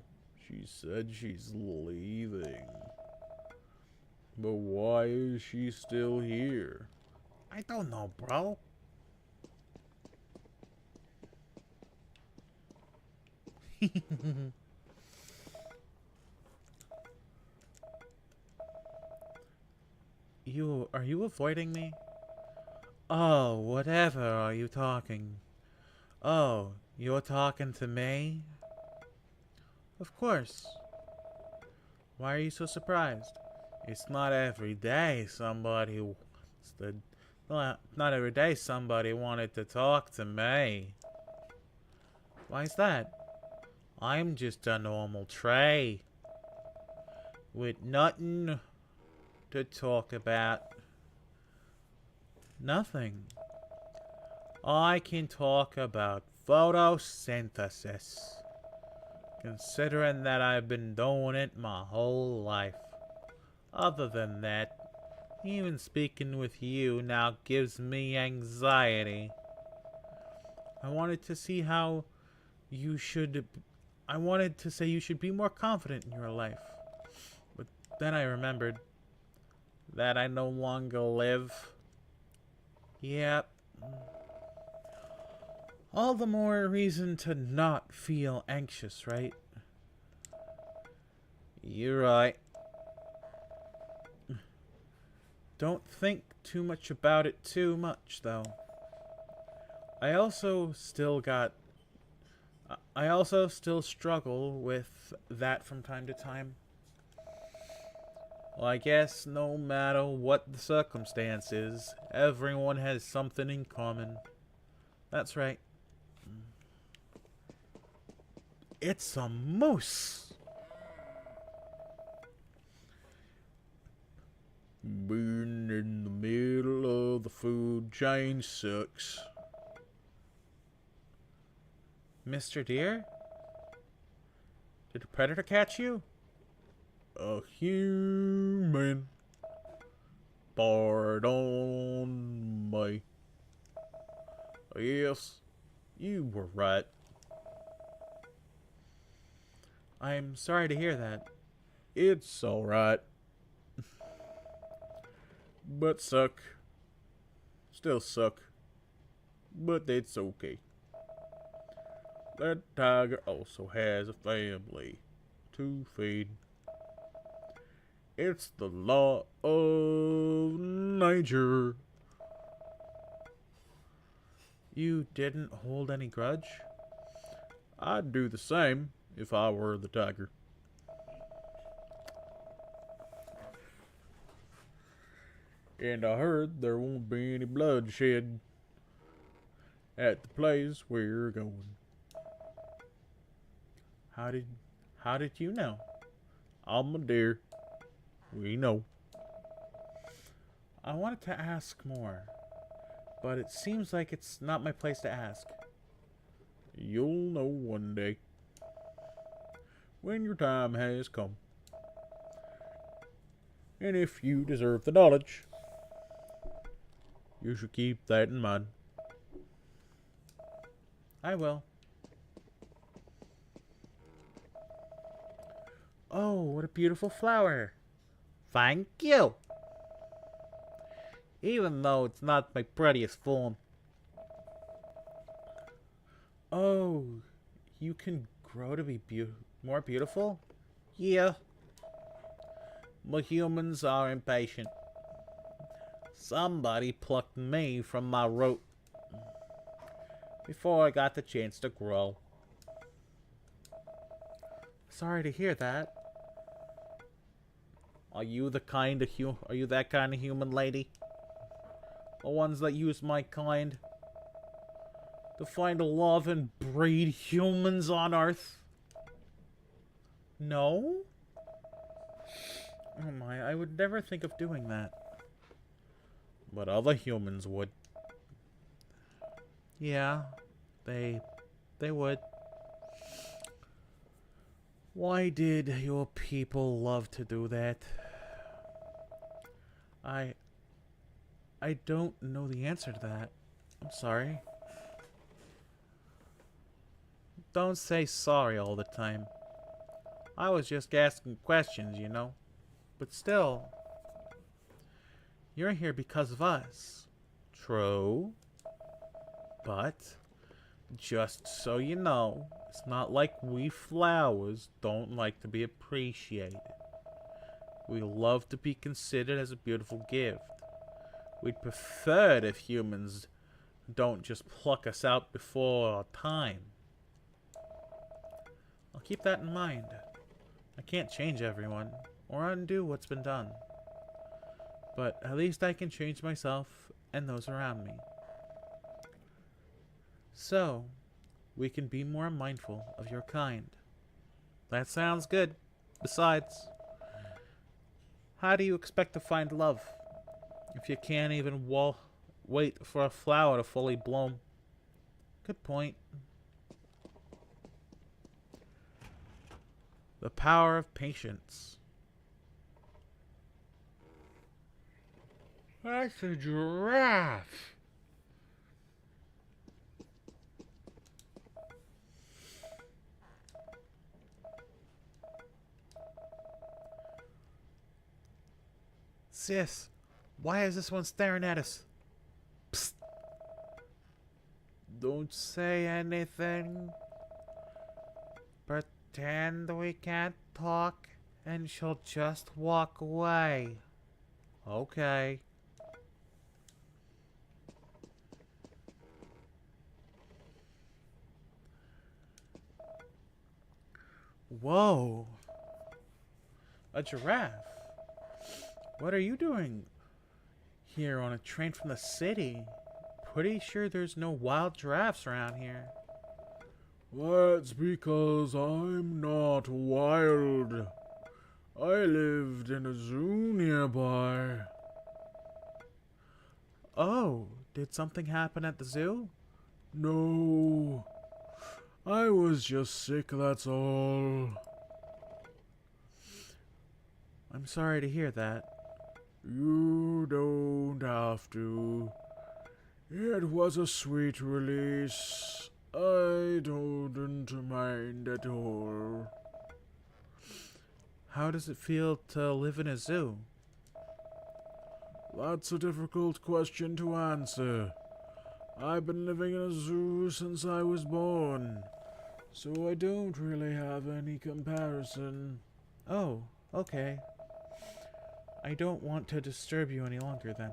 she said she's leaving. But why is she still here? I don't know, bro. Are you avoiding me? Oh, whatever are you talking? Oh, you're talking to me? Of course. Why are you so surprised? It's not every day somebody not every day somebody wanted to talk to me. Why is that? I'm just a normal tray with nothing to talk about. Nothing. I can talk about photosynthesis, considering that I've been doing it my whole life. Other than that, even speaking with you now gives me anxiety. I wanted to say you should be more confident in your life. But then I remembered that I no longer live. Yep. All the more reason to not feel anxious, right? You're right. Don't think too much about it too much, though. I also still struggle with that from time to time. Well, I guess no matter what the circumstances, everyone has something in common. That's right. It's a moose! Being in the middle of the food chain sucks. Mr. Deer? Did a predator catch you? A human. Pardon me. Yes, you were right. I'm sorry to hear that. It's alright. But suck. Still suck. But it's okay. That tiger also has a family to feed. It's the law of nature. You didn't hold any grudge? I'd do the same if I were the tiger. And I heard there won't be any bloodshed at the place where you're going. How did you know? I'm a deer. We know. I wanted to ask more, but it seems like it's not my place to ask. You'll know one day. When your time has come. And if you deserve the knowledge, you should keep that in mind. I will. Oh, what a beautiful flower. Thank you. Even though it's not my prettiest form. Oh, you can grow to be more beautiful? Yeah. But humans are impatient. Somebody plucked me from my root before I got the chance to grow. Sorry to hear that. Are you that kind of human lady? The ones that use my kind to find love and breed humans on Earth? No? Oh my, I would never think of doing that. But other humans would. Yeah, they would. Why did your people love to do that? I don't know the answer to that. I'm sorry. Don't say sorry all the time. I was just asking questions, you know. But still, you're here because of us. True. But, just so you know, it's not like we flowers don't like to be appreciated. We love to be considered as a beautiful gift. We'd prefer it if humans don't just pluck us out before our time. I'll keep that in mind. I can't change everyone, or undo what's been done. But at least I can change myself and those around me. So, we can be more mindful of your kind. That sounds good. Besides, how do you expect to find love if you can't even wait for a flower to fully bloom? Good point. The power of patience. That's a giraffe. Sis, why is this one staring at us? Psst. Don't say anything. Pretend we can't talk and she'll just walk away. Okay. Whoa. A giraffe? What are you doing here on a train from the city? Pretty sure there's no wild giraffes around here. That's because I'm not wild. I lived in a zoo nearby. Oh, did something happen at the zoo? No, I was just sick, that's all. I'm sorry to hear that. You don't have to. It was a sweet release. I don't mind at all. How does it feel to live in a zoo? That's a difficult question to answer. I've been living in a zoo since I was born, so I don't really have any comparison. Oh, okay. I don't want to disturb you any longer then.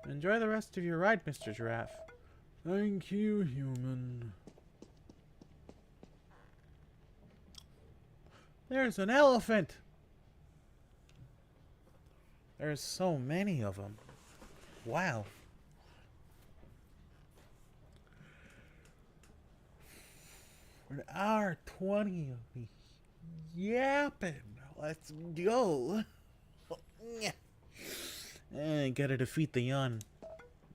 Enjoy the rest of your ride, Mr. Giraffe. Thank you, human. There's an elephant! There's so many of them. Wow. For an hour 20 of me yapping. Let's go. And gotta defeat the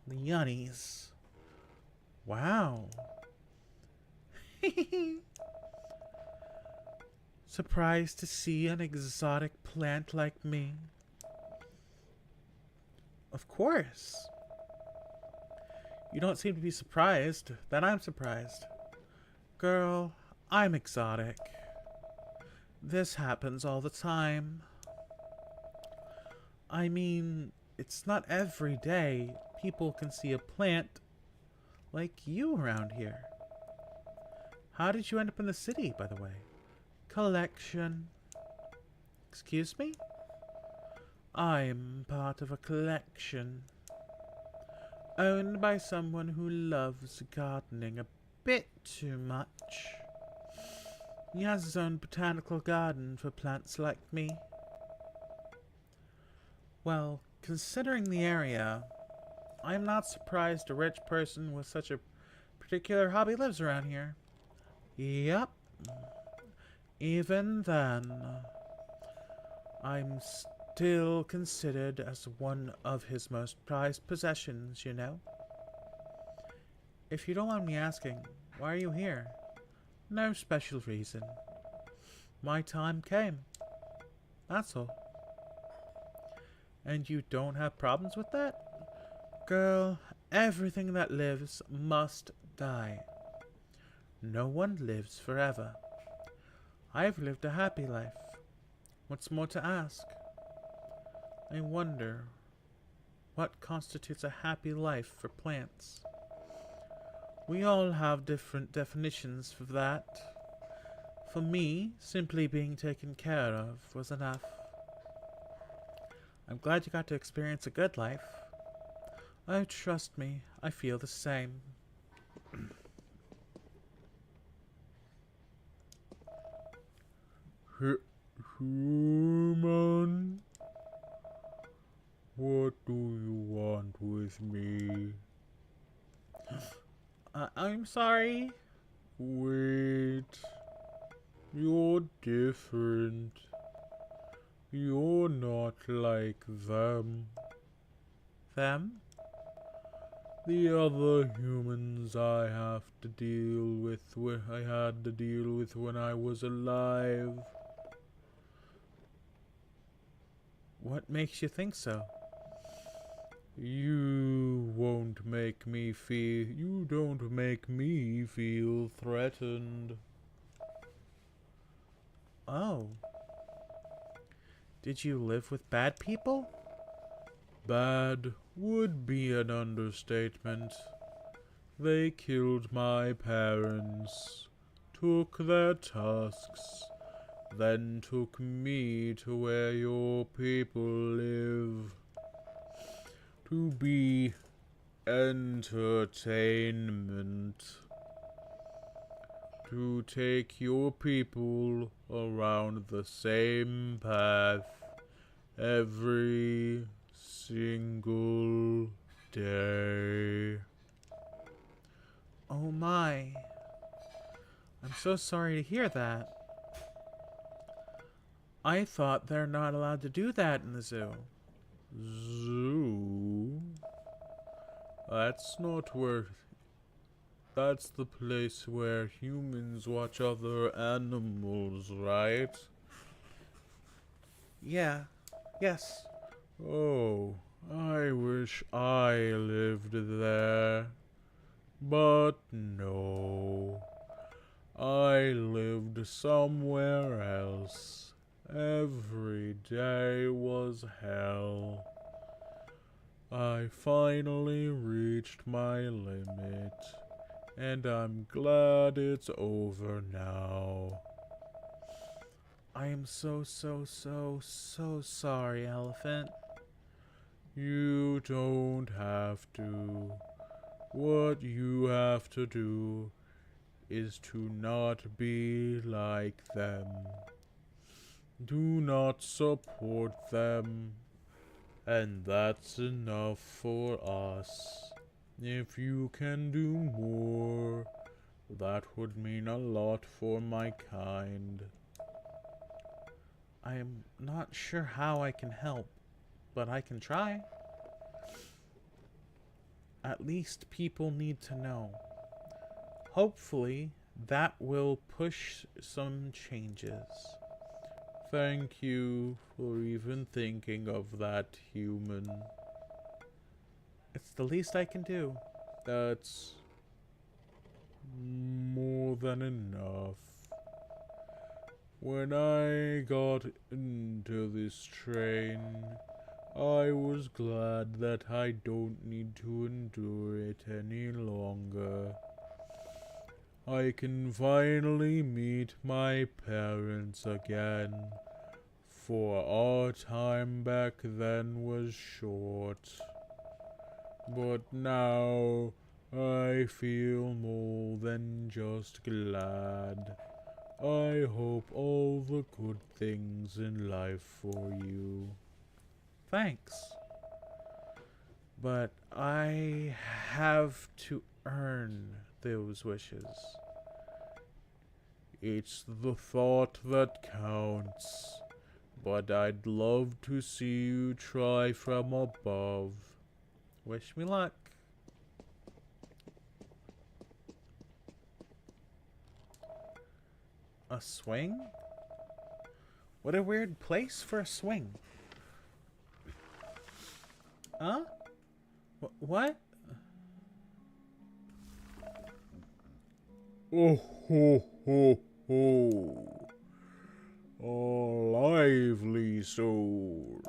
Yunnies. Wow. Surprised to see an exotic plant like me? Of course. You don't seem to be surprised. Then I'm surprised. Girl, I'm exotic. This happens all the time. I mean, it's not every day people can see a plant like you around here. How did you end up in the city, by the way? Collection. Excuse me? I'm part of a collection. Owned by someone who loves gardening a bit too much. He has his own botanical garden for plants like me. Well, considering the area, I'm not surprised a rich person with such a particular hobby lives around here. Yup. Even then, I'm still considered as one of his most prized possessions, you know? If you don't mind me asking, why are you here? No special reason. My time came. That's all. And you don't have problems with that? Girl, everything that lives must die. No one lives forever. I've lived a happy life. What's more to ask? I wonder what constitutes a happy life for plants. We all have different definitions for that. For me, simply being taken care of was enough. I'm glad you got to experience a good life. Oh, trust me, I feel the same. Human? What do you want with me? I'm sorry. Wait. You're different. You're not like them. Them? The other humans I have to deal with, I had to deal with when I was alive. What makes you think so? You don't make me feel threatened. Oh. Did you live with bad people? Bad would be an understatement. They killed my parents, took their tusks, then took me to where your people live. To be entertainment. To take your people around the same path every single day. Oh my. I'm so sorry to hear that. I thought they're not allowed to do that in the zoo. Zoo? That's not where... That's the place where humans watch other animals, right? Yeah. Yes. Oh, I wish I lived there. But no. I lived somewhere else. Every day was hell. I finally reached my limit, and I'm glad it's over now. I am so sorry, Elephant. You don't have to. What you have to do is to not be like them. Do not support them. And that's enough for us. If you can do more, that would mean a lot for my kind. I am not sure how I can help, but I can try. At least people need to know. Hopefully, that will push some changes. Thank you for even thinking of that, human. It's the least I can do. That's more than enough. When I got into this train, I was glad that I don't need to endure it any longer. I can finally meet my parents again, for our time back then was short. But now I feel more than just glad. I hope all the good things in life for you. Thanks. But I have to earn those wishes. It's the thought that counts, but I'd love to see you try from above. Wish me luck. A swing? What a weird place for a swing. Huh? What? Oh ho ho ho! A lively soul.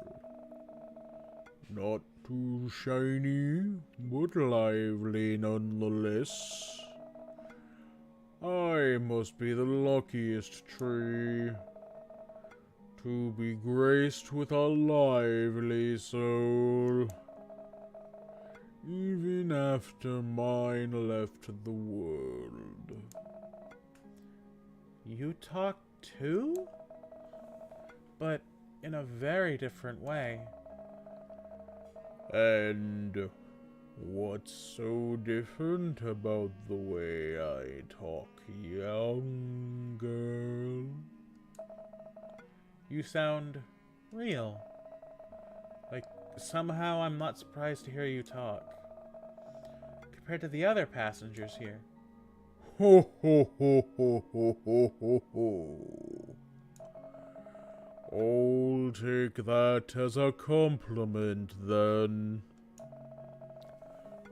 Not too shiny, but lively nonetheless. I must be the luckiest tree to be graced with a lively soul, even after mine left the world. You talk too? But in a very different way. And what's so different about the way I talk, young girl? You sound real. Like, somehow I'm not surprised to hear you talk. Compared to the other passengers here. Ho ho ho ho ho ho ho ho. I'll take that as a compliment then.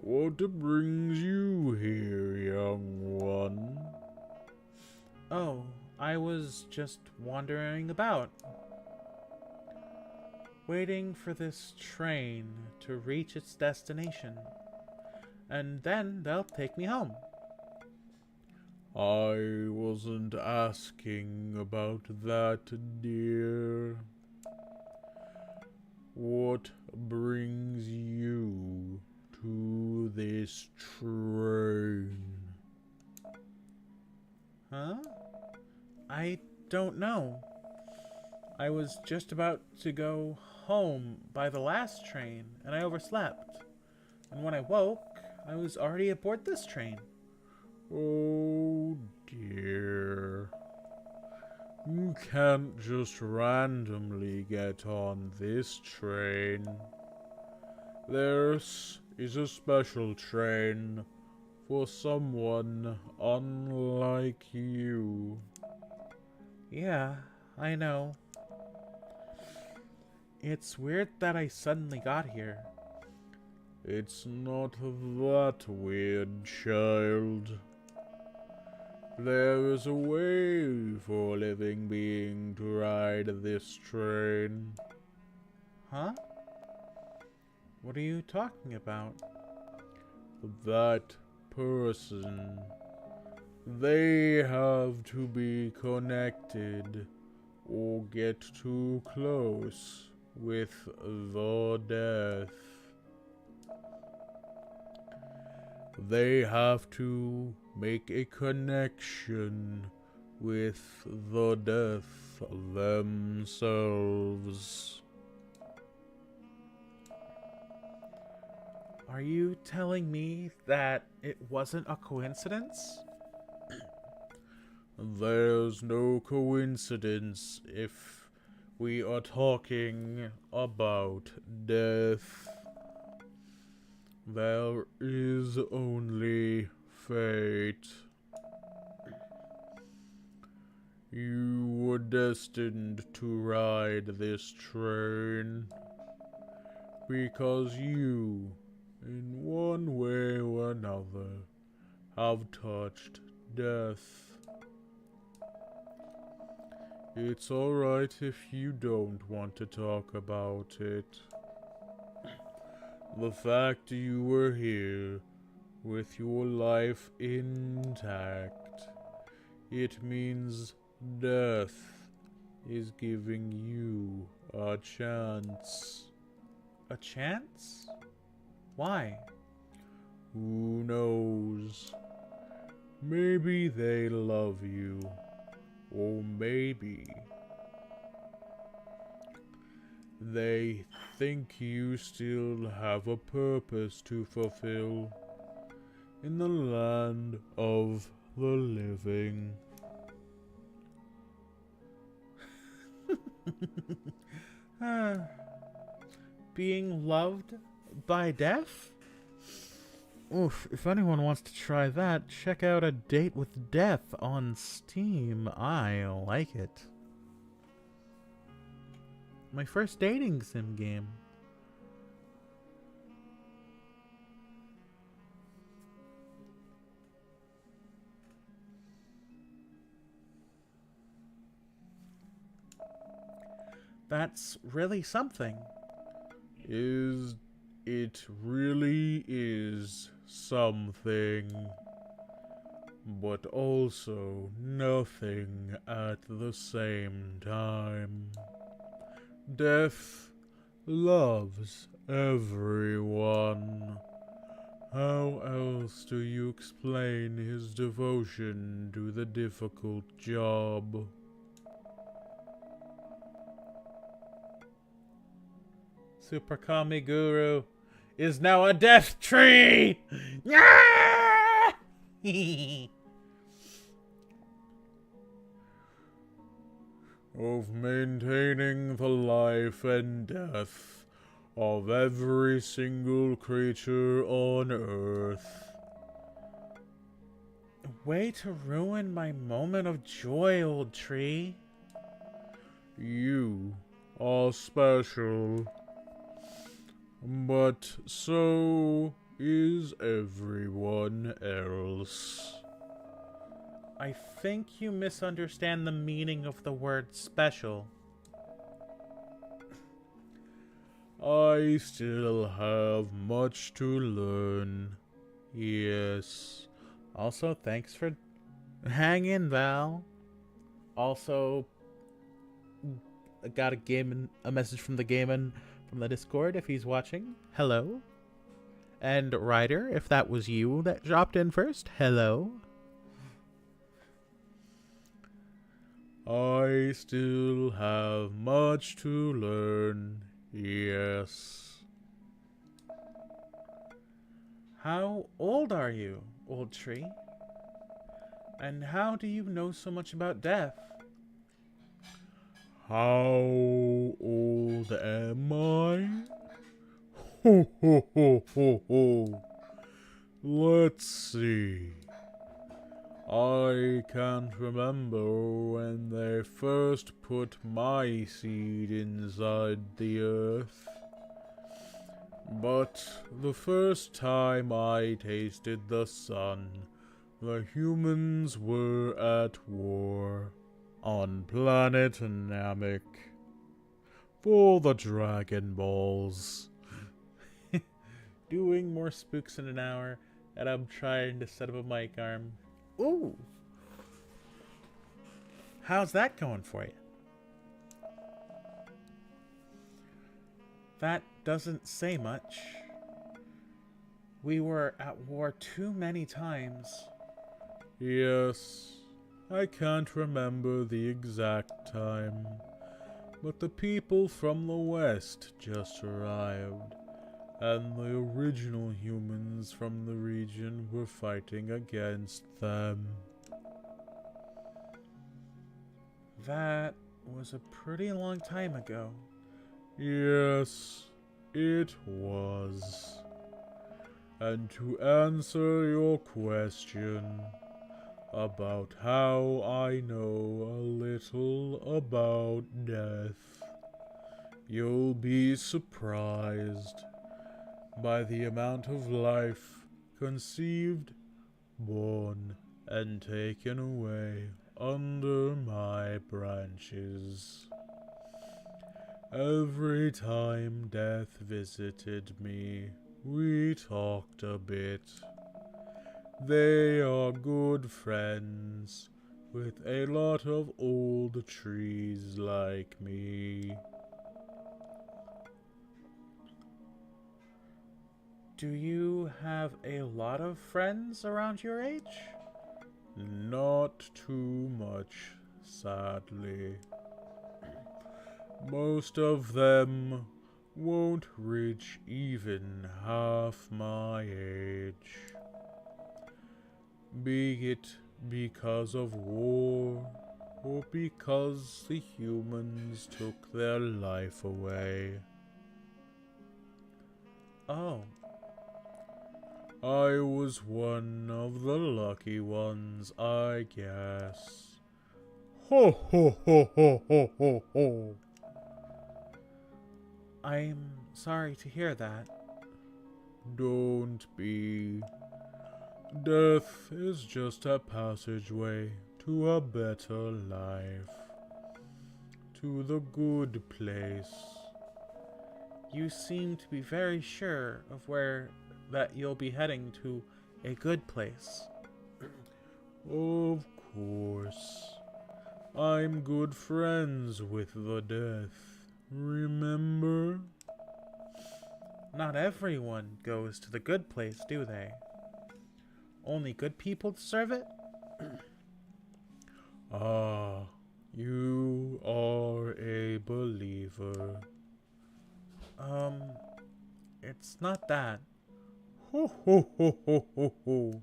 What brings you here, young one? Oh, I was just wandering about. Waiting for this train to reach its destination. And then they'll take me home. I wasn't asking about that, dear. What brings you to this train? Huh? I don't know. I was just about to go home by the last train, and I overslept. And when I woke, I was already aboard this train. Oh dear. You can't just randomly get on this train. This is a special train for someone unlike you. Yeah, I know. It's weird that I suddenly got here. It's not that weird, child. There is a way for a living being to ride this train. Huh? What are you talking about? That person. They have to be connected or get too close with the death. They have to make a connection with the death themselves. Are you telling me that it wasn't a coincidence? There's no coincidence if we are talking about death. There is only fate. You were destined to ride this train because you in one way or another, have touched death. It's alright if you don't want to talk about it. The fact you were here with your life intact, it means death is giving you a chance. A chance? Why? Who knows? Maybe they love you. Or maybe they think you still have a purpose to fulfill in the land of the living. Being loved by death? Oof, if anyone wants to try that, check out A Date with Death on Steam. I like it. My first dating sim game. That's really something. It really is something, but also nothing at the same time. Death loves everyone. How else do you explain his devotion to the difficult job? Super Kami Guru is now a death tree! Yeah! Of maintaining the life and death of every single creature on Earth. Way to ruin my moment of joy, old tree. You are special. But so is everyone else. I think you misunderstand the meaning of the word special. I still have much to learn. Yes. Also, thanks for hanging, Val. Also, I got a message from the Gaiman from the Discord if he's watching. Hello. And Ryder, if that was you that dropped in first, hello. I still have much to learn. Yes. How old are you, old tree? And how do you know so much about death? How old am I? Ho ho ho ho ho. Let's see. I can't remember when they first put my seed inside the earth. But the first time I tasted the sun, the humans were at war on planet Namek for the Dragon Balls. Doing more spooks in an hour, and I'm trying to set up a mic arm. Ooh! How's that going for you? That doesn't say much. We were at war too many times. Yes, I can't remember the exact time, but the people from the West just arrived, and the original humans from the region were fighting against them. That was a pretty long time ago. Yes, it was. And to answer your question about how I know a little about death, you'll be surprised. by the amount of life conceived, born, and taken away under my branches. Every time death visited me, we talked a bit. They are good friends, with a lot of old trees like me. Do you have a lot of friends around your age? Not too much, sadly. Most of them won't reach even half my age. Be it because of war, or because the humans took their life away. Oh, I was one of the lucky ones, I guess. Ho ho ho ho ho ho ho. I'm sorry to hear that. Don't be. Death is just a passageway to a better life. To the good place. You seem to be very sure of where that you'll be heading to a good place. Of course. I'm good friends with the death. Remember? Not everyone goes to the good place, do they? Only good people deserve it? Ah, you are a believer. It's not that. Ho ho ho ho ho ho.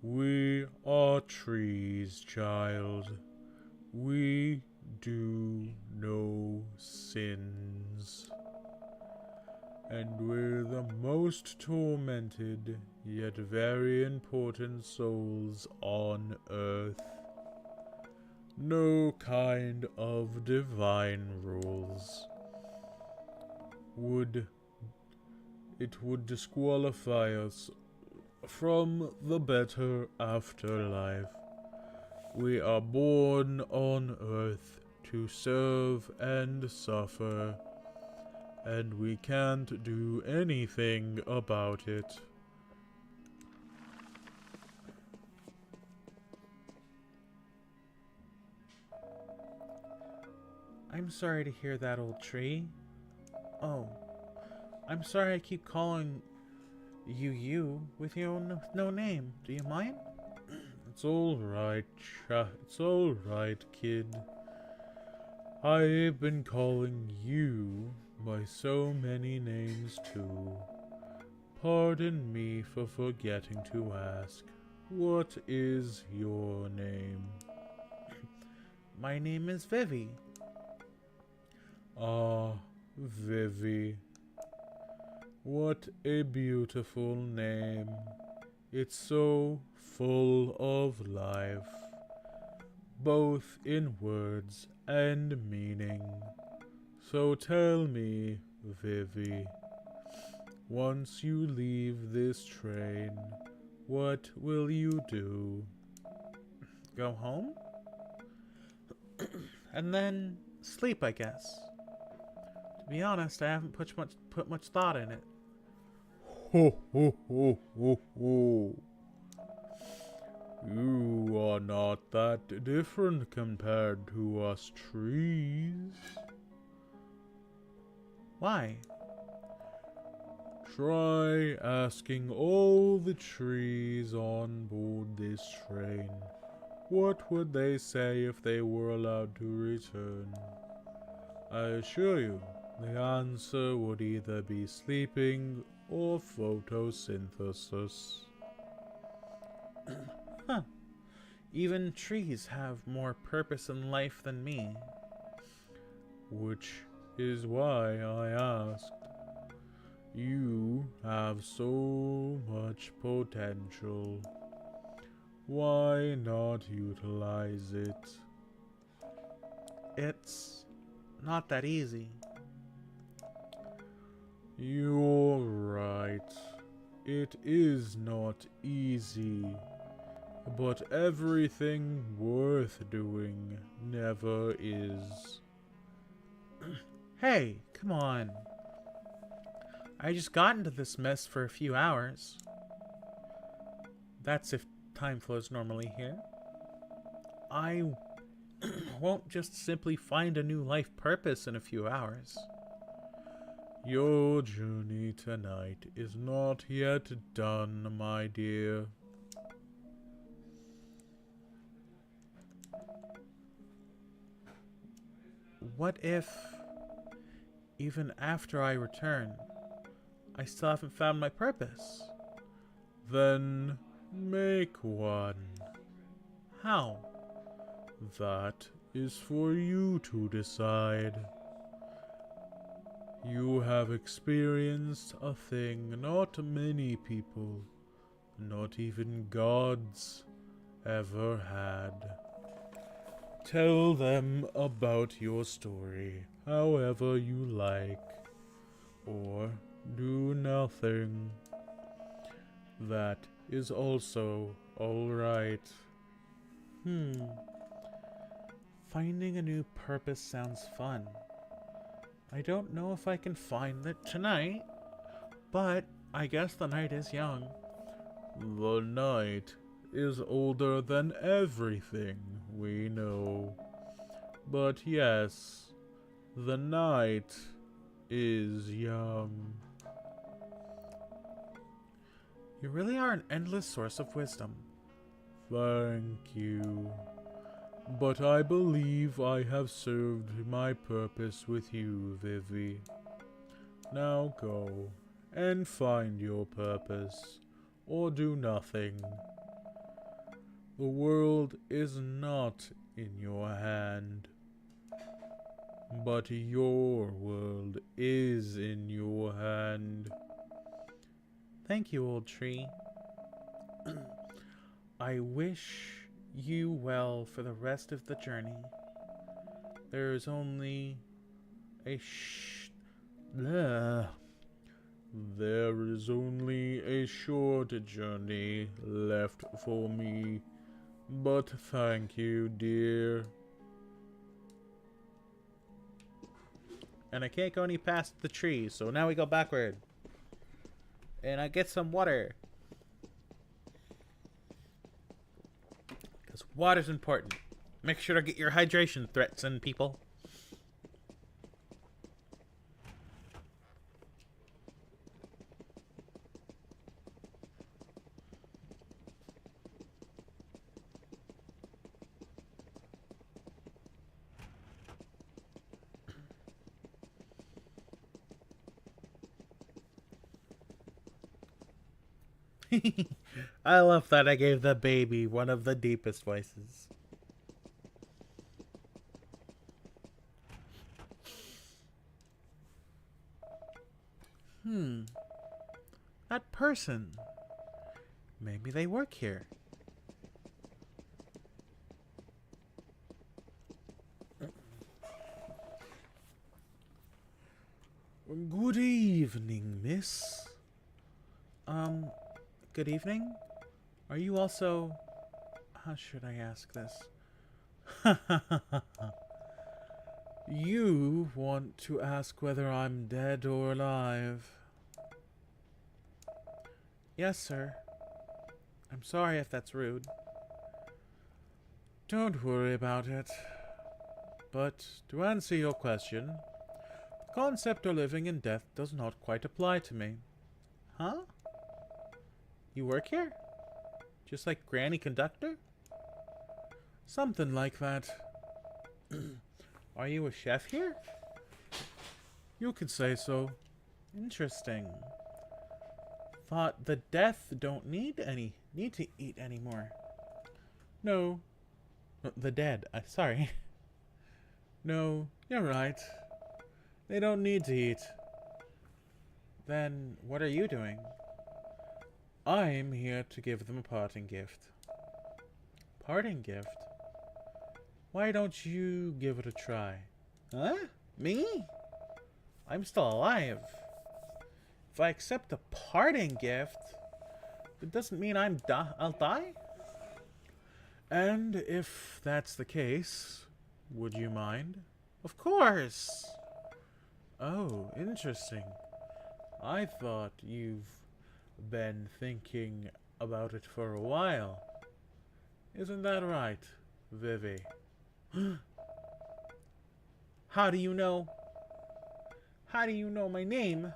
We are trees, child. We do no sins. And we're the most tormented, yet very important souls on earth. No kind of divine rules would disqualify us from the better afterlife. We are born on earth to serve and suffer, and we can't do anything about it. I'm sorry to hear that, old tree. Oh, I'm sorry I keep calling you with your no name. Do you mind? It's alright, it's alright, kid. I've been calling you by so many names too. Pardon me for forgetting to ask. What is your name? My name is Vivi. Ah, Vivi. What a beautiful name. It's so full of life, both in words and meaning. So tell me, Vivi, once you leave this train, what will you do? Go home? And then sleep, I guess. To be honest, I haven't put much thought in it. Ho ho ho ho ho. You are not that different compared to us trees. Why? Try asking all the trees on board this train. What would they say if they were allowed to return? I assure you, the answer would either be sleeping or photosynthesis. Huh. Even trees have more purpose in life than me. Which is why I asked. You have so much potential. Why not utilize it? It's not that easy. You're right. It is not easy. But everything worth doing never is. Hey, come on. I just got into this mess for a few hours. That's if time flows normally here. I won't just simply find a new life purpose in a few hours. Your journey tonight is not yet done, my dear. What if, even after I return, I still haven't found my purpose? Then make one. How? That is for you to decide. You have experienced a thing not many people, not even gods, ever had. Tell them about your story, however you like, or do nothing. That is also alright. Finding a new purpose sounds fun. I don't know if I can find it tonight, but I guess the night is young. The night is older than everything we know. But yes, the night is young. You really are an endless source of wisdom. Thank you. But I believe I have served my purpose with you, Vivi. Now go and find your purpose, or do nothing. The world is not in your hand, but your world is in your hand. Thank you, old tree. I wish you well for the rest of the journey. There is only a There is only a short journey left for me, but thank you, dear. And I can't go any past the tree, so now we go backward. And I get some water. Because water's important. Make sure to get your hydration threats in, people. I love that I gave the baby one of the deepest voices. That person. Maybe they work here. Good evening, miss. Good evening? Are you also... How should I ask this? You want to ask whether I'm dead or alive? Yes, sir. I'm sorry if that's rude. Don't worry about it. But to answer your question, the concept of living and death does not quite apply to me. Huh? You work here? Just like Granny Conductor? Something like that. Are you a chef here? You could say so. Interesting. Thought the death don't need to eat anymore. No. The dead. Sorry. No, you're right. They don't need to eat. Then what are you doing? I'm here to give them a parting gift. Parting gift? Why don't you give it a try? Huh? Me? I'm still alive. If I accept a parting gift, it doesn't mean I'll die? And if that's the case, would you mind? Of course! Oh, interesting. I thought you've been thinking about it for a while. Isn't that right, Vivi? How do you know? How do you know my name?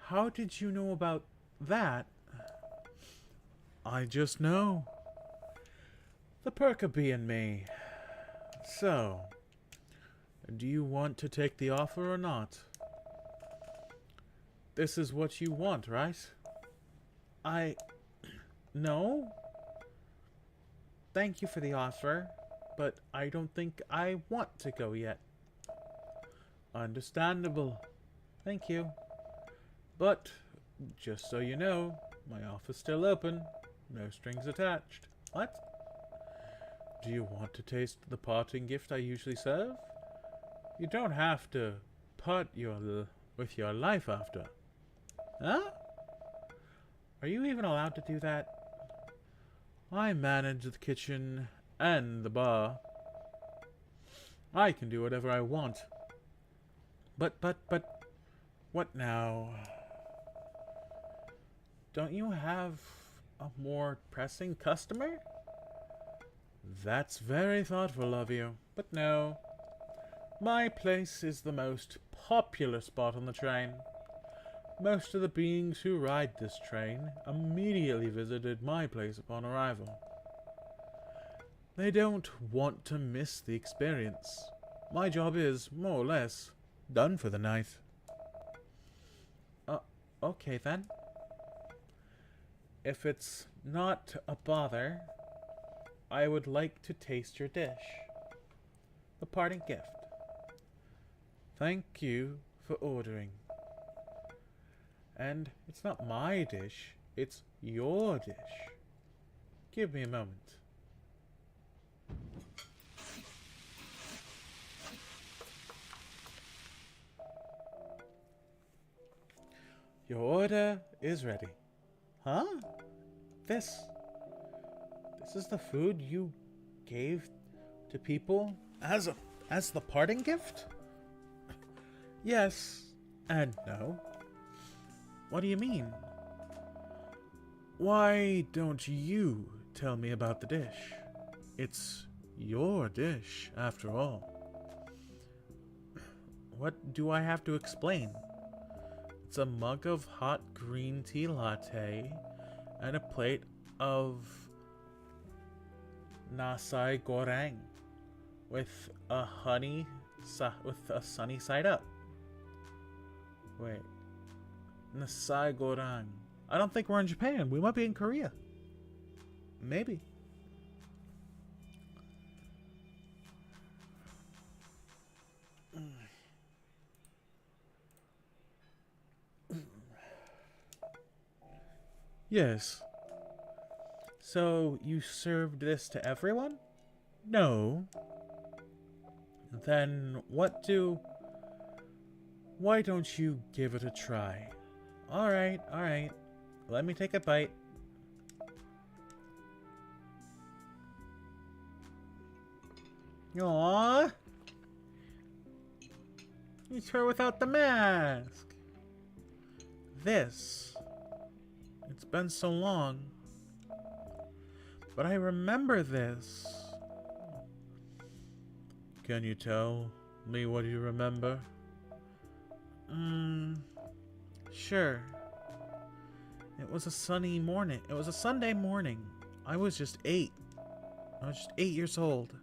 How did you know about that? I just know. The perk of being me. So, do you want to take the offer or not? This is what you want, right? No? Thank you for the offer, but I don't think I want to go yet. Understandable. Thank you. But, just so you know, my offer's still open. No strings attached. What? Do you want to taste the parting gift I usually serve? You don't have to part with your life after. Huh? Are you even allowed to do that? I manage the kitchen and the bar. I can do whatever I want. But, what now? Don't you have a more pressing customer? That's very thoughtful of you, but no. My place is the most popular spot on the train. Most of the beings who ride this train immediately visited my place upon arrival. They don't want to miss the experience. My job is, more or less, done for the night. Okay then. If it's not a bother, I would like to taste your dish. The parting gift. Thank you for ordering. And it's not my dish, it's your dish. Give me a moment. Your order is ready. Huh? This is the food you gave to people as the parting gift? Yes and no. What do you mean? Why don't you tell me about the dish? It's your dish, after all. What do I have to explain? It's a mug of hot green tea latte and a plate of nasi goreng with a sunny side up. Wait. Nasi goreng. I don't think we're in Japan. We might be in Korea. Maybe. Yes. So, you served this to everyone? No. Then, why don't you give it a try? Alright. Let me take a bite. Aww. It's her without the mask. It's been so long. But I remember this. Can you tell me what you remember? Sure. It was a sunny morning. It was a Sunday morning. I was just 8. I was just 8 years old.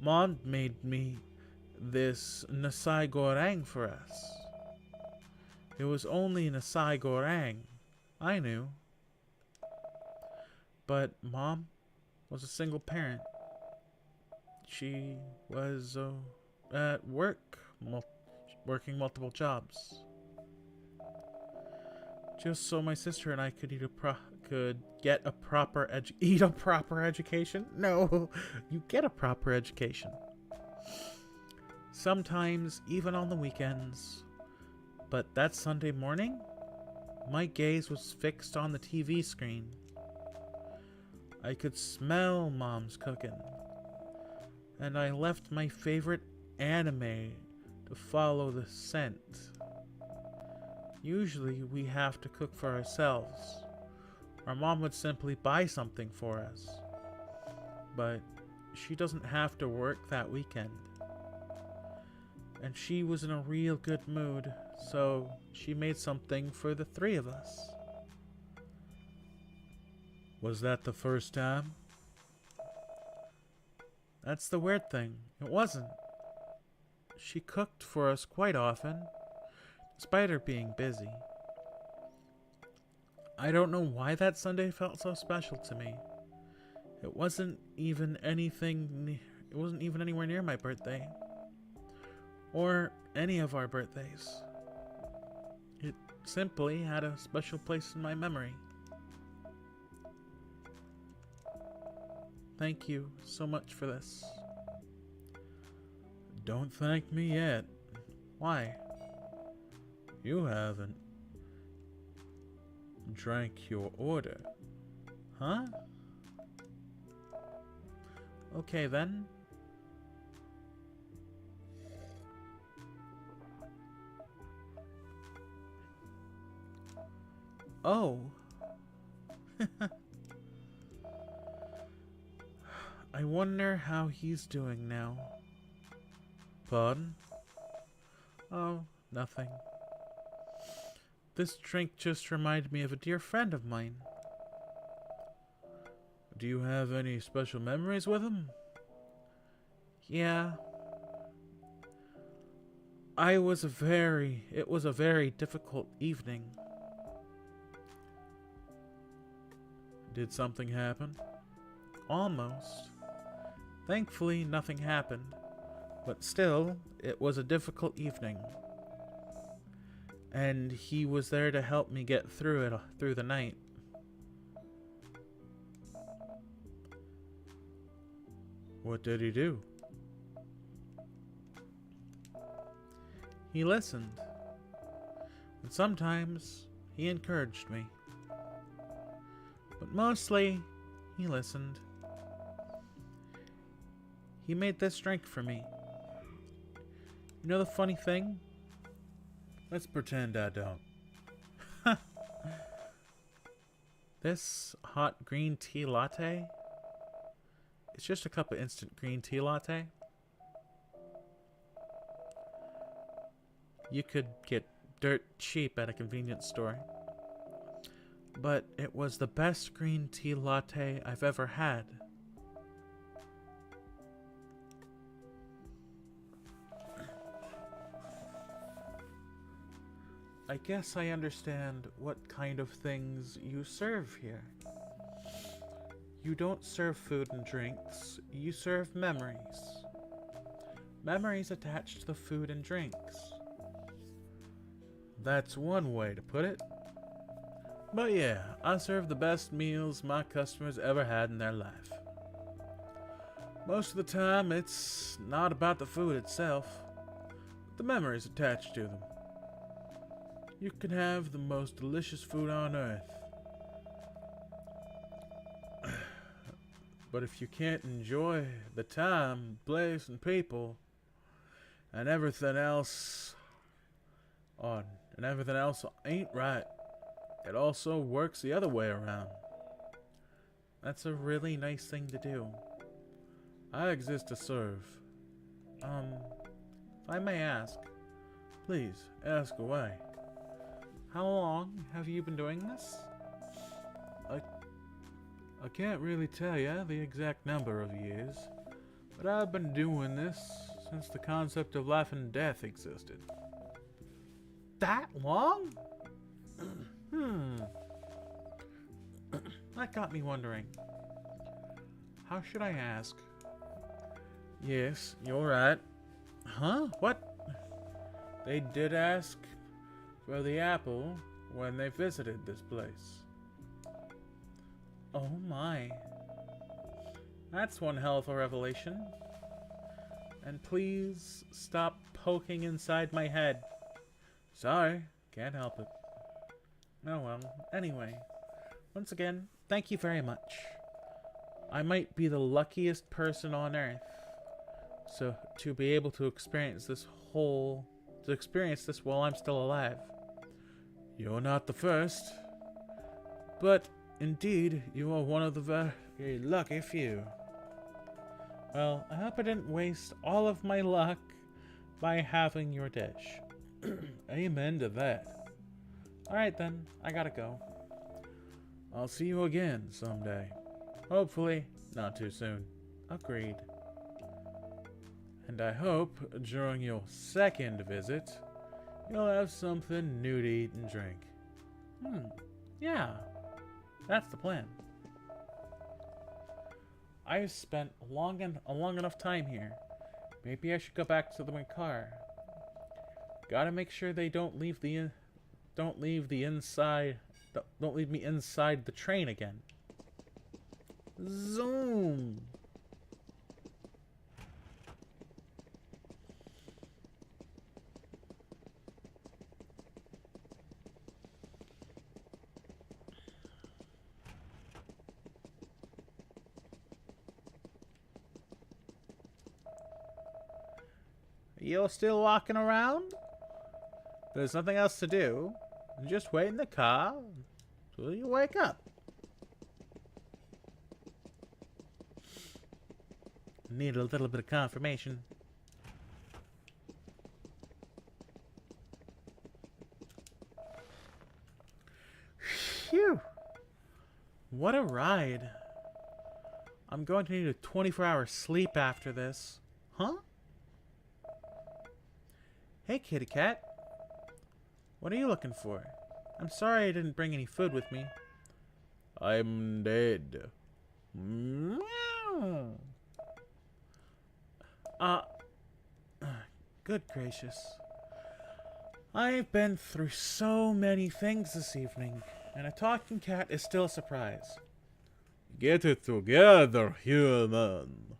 Mom made me this nasi goreng for us. It was only nasi goreng. I knew. But Mom was a single parent. She was at work, working multiple jobs. Just so my sister and I could get a proper education. No, you get a proper education. Sometimes, even on the weekends, But that Sunday morning, my gaze was fixed on the TV screen. I could smell Mom's cooking, and I left my favorite anime to follow the scent. Usually we have to cook for ourselves. Our mom would simply buy something for us. But she doesn't have to work that weekend. And she was in a real good mood, so she made something for the three of us. Was that the first time? That's the weird thing. It wasn't. She cooked for us quite often, despite her being busy. I don't know why that Sunday felt so special to me. It wasn't even anywhere near my birthday. Or any of our birthdays. It simply had a special place in my memory. Thank you so much for this. Don't thank me yet. Why? You haven't drank your order. Huh? Okay then. Oh. I wonder how he's doing now. Pardon? Oh, nothing. This drink just reminded me of a dear friend of mine. Do you have any special memories with him? Yeah. It was a very difficult evening. Did something happen? Almost. Thankfully, nothing happened. But still, it was a difficult evening. And he was there to help me get through the night. What did he do? He listened. And sometimes he encouraged me. But mostly, he listened. He made this drink for me. You know the funny thing? Let's pretend I don't. This hot green tea latte, it's just a cup of instant green tea latte. You could get dirt cheap at a convenience store. But it was the best green tea latte I've ever had. I guess I understand what kind of things you serve here. You don't serve food and drinks, you serve memories. Memories attached to the food and drinks. That's one way to put it. But yeah, I serve the best meals my customers ever had in their life. Most of the time, it's not about the food itself, but the memories attached to them. You can have the most delicious food on earth, but if you can't enjoy the time, place, and people, and everything else ain't right, it also works the other way around. That's a really nice thing to do. I exist to serve. If I may ask, Please, ask away. how long have you been doing this? I can't really tell you the exact number of years, but I've been doing this since the concept of life and death existed. That long? That got me wondering. How should I ask? Yes, you're right. Huh? What? They did ask for the apple when they visited this place. Oh my. That's one hell of a revelation. And please stop poking inside my head. Sorry, can't help it. Oh well, anyway. Once again, thank you very much. I might be the luckiest person on earth. So, to be able to experience this while I'm still alive. You're not the first. But, indeed, you are one of the very lucky few. Well, I hope I didn't waste all of my luck by having your dish. Amen to that. Alright then, I gotta go. I'll see you again someday. Hopefully, not too soon. Agreed. And I hope, during your second visit, you'll have something new to eat and drink. Yeah. That's the plan. I've spent a long enough time here. Maybe I should go back to my car. Gotta make sure they don't leave me inside the train again. Zoom. You're still walking around? There's nothing else to do. Just wait in the car till you wake up. Need a little bit of confirmation. Phew. What a ride. I'm going to need a 24-hour sleep after this. Huh? Hey, kitty cat. What are you looking for? I'm sorry I didn't bring any food with me. I'm dead. Meow. Good gracious. I've been through so many things this evening, and a talking cat is still a surprise. Get it together, human.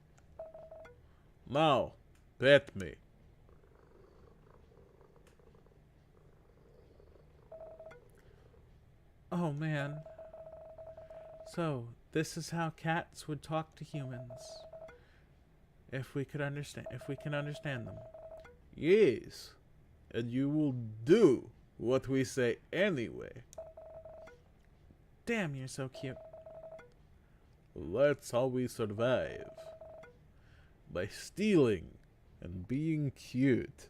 Now, pet me. Oh man. So, this is how cats would talk to humans. If we can understand them. Yes, and you will do what we say anyway. Damn, you're so cute. That's how we survive. By stealing and being cute.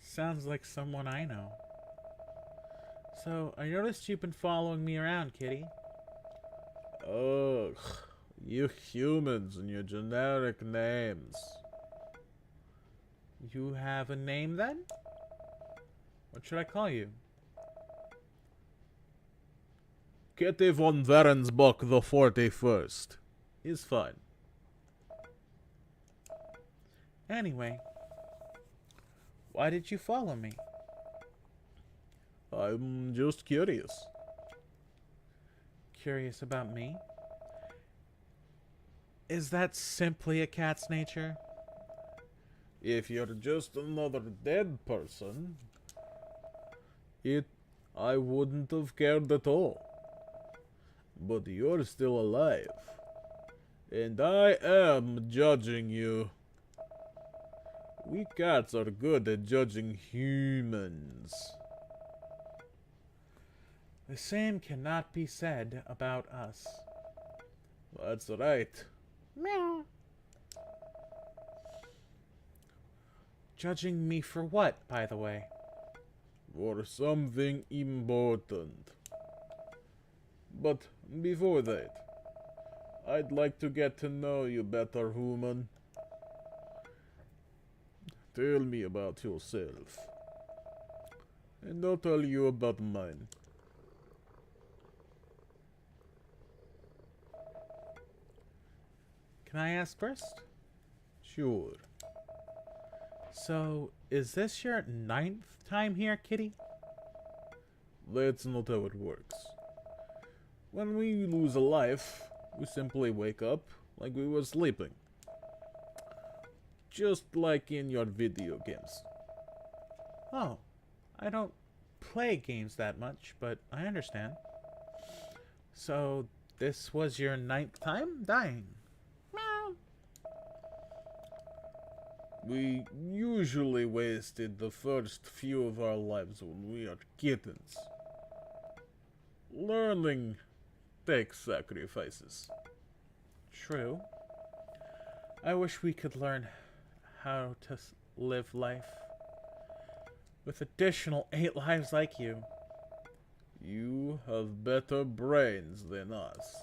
Sounds like someone I know. So, I noticed you've been following me around, kitty. Ugh, you humans and your generic names. You have a name then? What should I call you? Kitty von Werensbach the 41st is fine. Anyway, why did you follow me? I'm just curious. Curious about me? Is that simply a cat's nature? If you're just another dead person, I wouldn't have cared at all. But you're still alive. And I am judging you. We cats are good at judging humans. The same cannot be said about us. That's right. Meow. Judging me for what, by the way? For something important. But before that, I'd like to get to know you better, human. Tell me about yourself. And I'll tell you about mine. Can I ask first? Sure. So, is this your 9th time here, kitty? That's not how it works. When we lose a life, we simply wake up like we were sleeping. just like in your video games. Oh, I don't play games that much, but I understand. So, this was your 9th time dying? Meow. We usually wasted the first few of our lives when we are kittens. Learning takes sacrifices. True. I wish we could learn how to live life with additional 8 lives like you. You have better brains than us.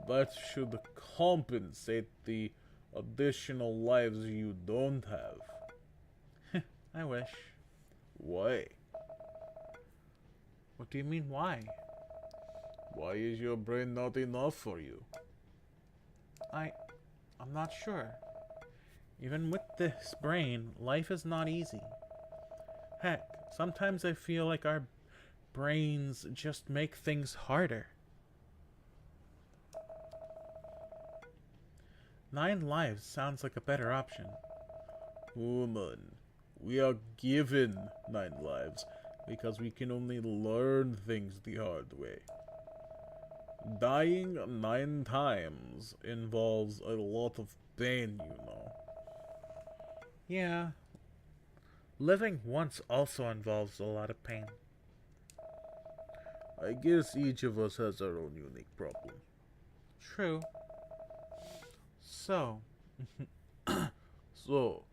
That should compensate the additional lives you don't have. I wish. Why? What do you mean, why? Why is your brain not enough for you? I'm not sure. Even with this brain, life is not easy. Heck, sometimes I feel like our brains just make things harder. 9 lives sounds like a better option. Woman, we are given 9 lives because we can only learn things the hard way. Dying 9 times involves a lot of pain, you know. Yeah. Living once also involves a lot of pain. I guess each of us has our own unique problem. True. So, So,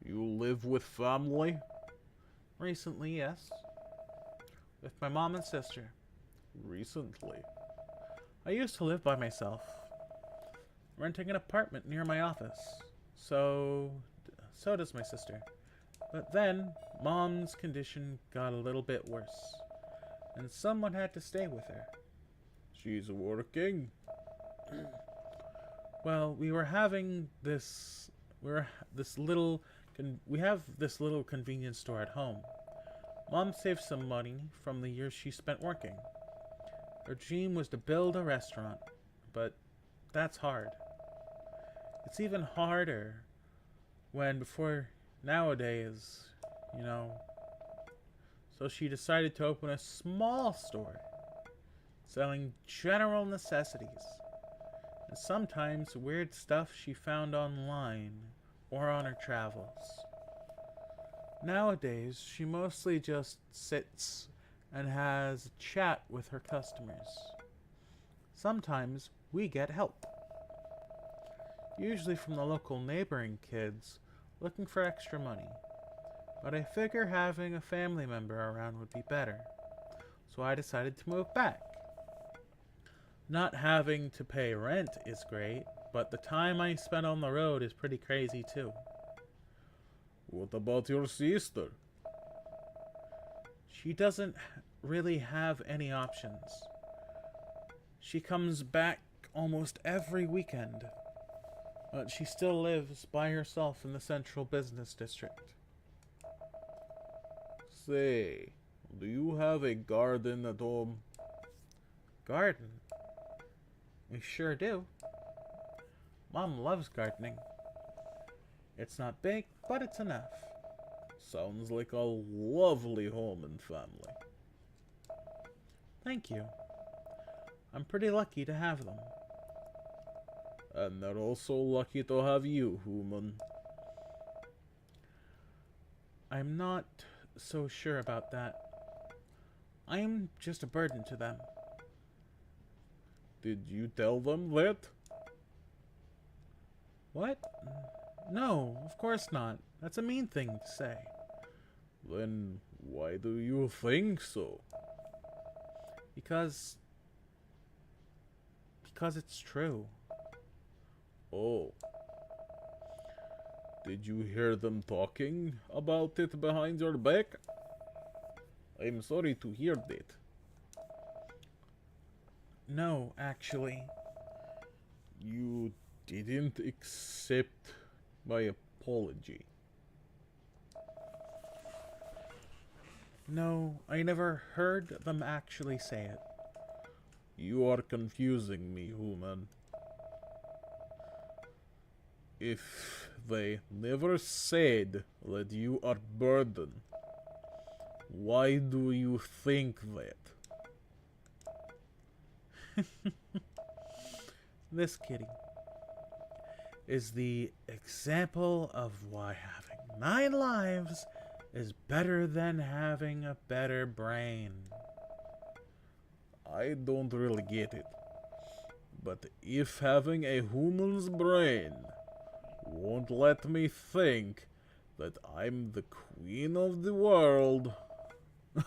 you live with family? recently, yes. With my mom and sister. Recently. I used to live by myself, renting an apartment near my office. So does my sister. But then, mom's condition got a little bit worse, and someone had to stay with her. She's working? Well, we have this little convenience store at home. Mom saved some money from the years she spent working. Her dream was to build a restaurant, but that's hard. It's even harder before nowadays, you know. So she decided to open a small store, selling general necessities, and sometimes weird stuff she found online or on her travels. Nowadays, she mostly just sits and has a chat with her customers. Sometimes we get help, usually from the local neighboring kids looking for extra money. But I figure having a family member around would be better, so I decided to move back. Not having to pay rent is great, but the time I spend on the road is pretty crazy too. What about your sister? She doesn't really have any options. She comes back almost every weekend, but she still lives by herself in the central business district. Say, do you have a garden at home? Garden? We sure do. Mom loves gardening. It's not big, but it's enough. Sounds like a lovely home and family. Thank you. I'm pretty lucky to have them. And they're also lucky to have you, human. I'm not so sure about that. I'm just a burden to them. Did you tell them that? What? No, of course not. That's a mean thing to say. Then why do you think so? Because it's true. Oh. Did you hear them talking about it behind your back? I'm sorry to hear that. No, actually. You didn't accept my apology. No, I never heard them actually say it. You are confusing me, human. If they never said that you are burden, why do you think that? This kitty is the example of why having 9 lives is better than having a better brain. I don't really get it. But if having a human's brain won't let me think that I'm the queen of the world.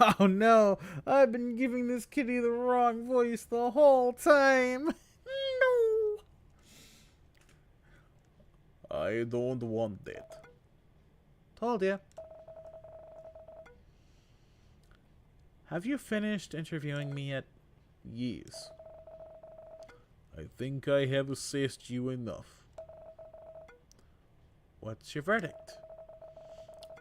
Oh no, I've been giving this kitty the wrong voice the whole time. No. I don't want that. Told you. Have you finished interviewing me yet? Yes. I think I have assessed you enough. What's your verdict?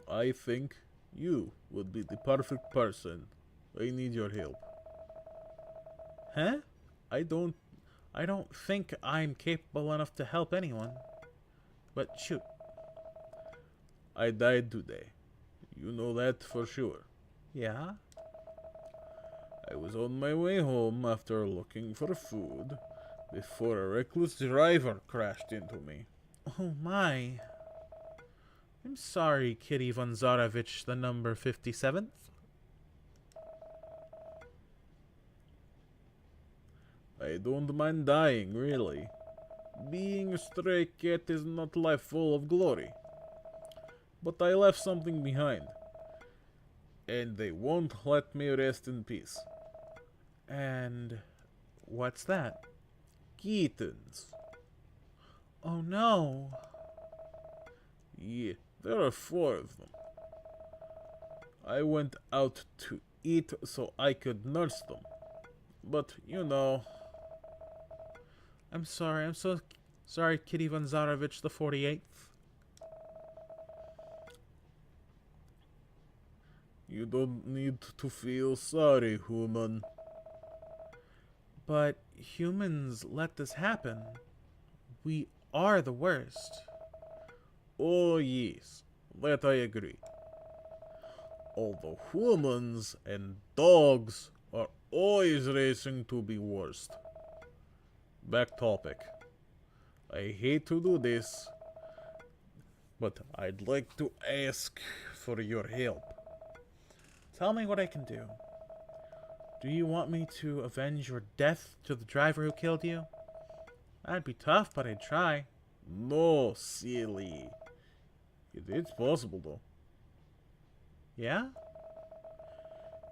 I think you would be the perfect person. I need your help. Huh? I don't think I'm capable enough to help anyone. But shoot. I died today. You know that for sure. Yeah? I was on my way home after looking for food before a reckless driver crashed into me. Oh my. I'm sorry, Kitty Vonzarovich, the number 57th. I don't mind dying, really. Being a stray cat is not life full of glory. But I left something behind. And they won't let me rest in peace. And what's that? Kittens. Oh no. Yeah, there are 4 of them. I went out to eat so I could nurse them. But, you know... I'm sorry. I'm so sorry, Kitty Vonzarovich, the 48th. You don't need to feel sorry, human. But humans let this happen. We are the worst. Oh yes, that I agree. Although humans and dogs are always racing to be worst. Back topic. I hate to do this, but I'd like to ask for your help. Tell me what I can do. Do you want me to avenge your death to the driver who killed you? That'd be tough, but I'd try. No, silly. It's possible though. Yeah?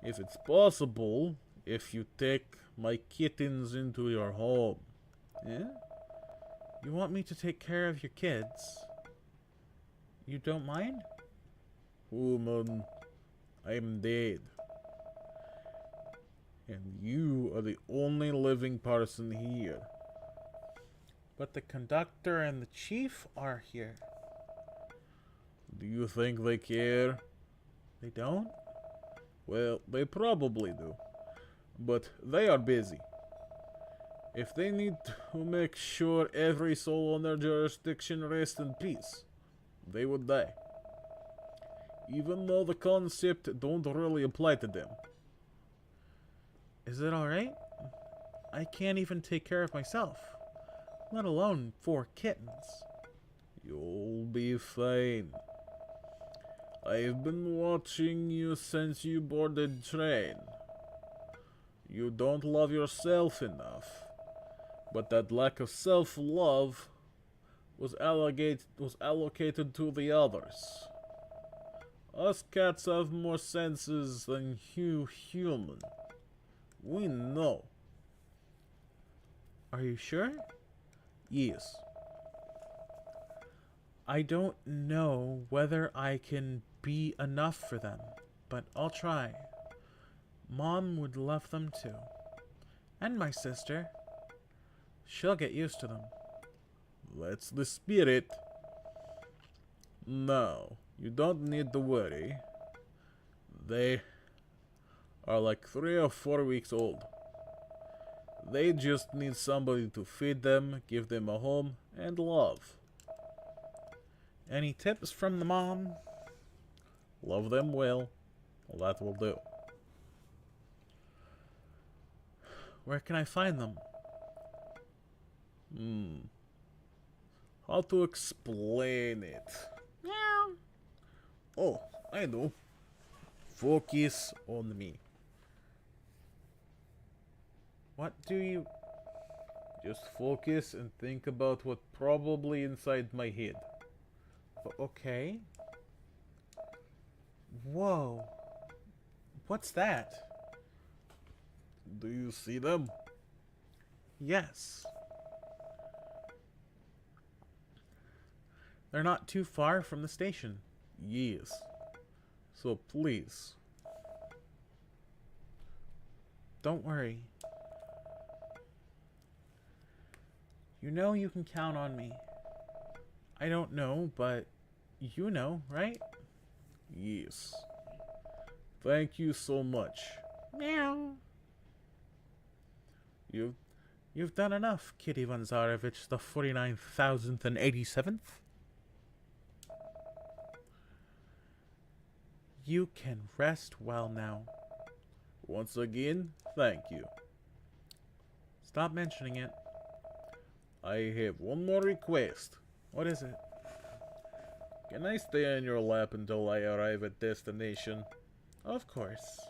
If it's possible, if you take my kittens into your home. Yeah? You want me to take care of your kids? You don't mind? Woman, I'm dead. And you are the only living person here. But the conductor and the chief are here. Do you think they care? They don't? Well, they probably do. But they are busy. If they need to make sure every soul on their jurisdiction rests in peace, they would die. Even though the concept don't really apply to them. Is it alright? I can't even take care of myself, let alone 4 kittens. You'll be fine. I've been watching you since you boarded train. You don't love yourself enough. But that lack of self-love was allocated to the others. Us cats have more senses than you human. We know. Are you sure? Yes. I don't know whether I can be enough for them, but I'll try. Mom would love them too. And my sister. She'll get used to them. That's the spirit. No, you don't need to worry. They are like 3 or 4 weeks old. They just need somebody to feed them, give them a home, and love. Any tips from the mom? Love them well. Well, that will do. Where can I find them? How to explain it? Meow. Oh, I know. Focus on me. What do you... Just focus and think about what probably inside my head. Okay. Whoa. What's that? Do you see them? Yes. They're not too far from the station. Yes. So please. Don't worry. You know you can count on me. I don't know, but you know, right? Yes. Thank you so much. Meow. You've done enough, Kitty Vanzarevich, the 49,087th. You can rest well now. Once again, thank you. Stop mentioning it. I have one more request. What is it? Can I stay on your lap until I arrive at destination? Of course.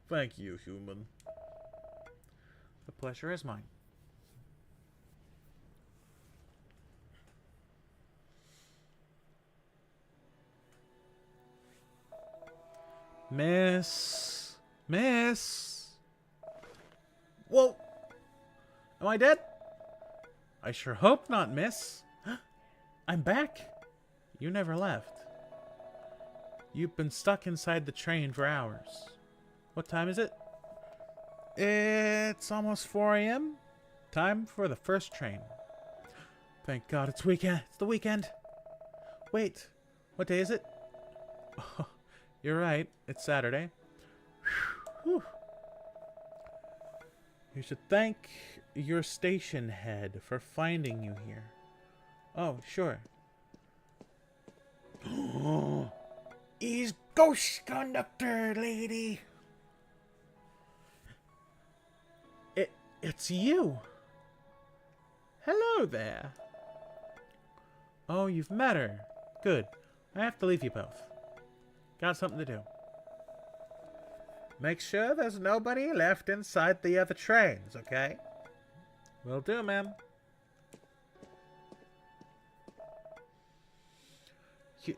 Thank you, human. The pleasure is mine. Miss. Whoa. Am I dead? I sure hope not, miss. I'm back. You never left. You've been stuck inside the train for hours. What time is it? It's almost 4 a.m. Time for the first train. Thank God it's weekend. It's the weekend. Wait, what day is it? Oh, you're right. It's Saturday. Whew. You should thank your station head for finding you here. Oh, sure. He's ghost conductor, lady. It's you. Hello there. Oh, you've met her. Good. I have to leave you both. Got something to do. Make sure there's nobody left inside the other trains, okay? Will do, ma'am.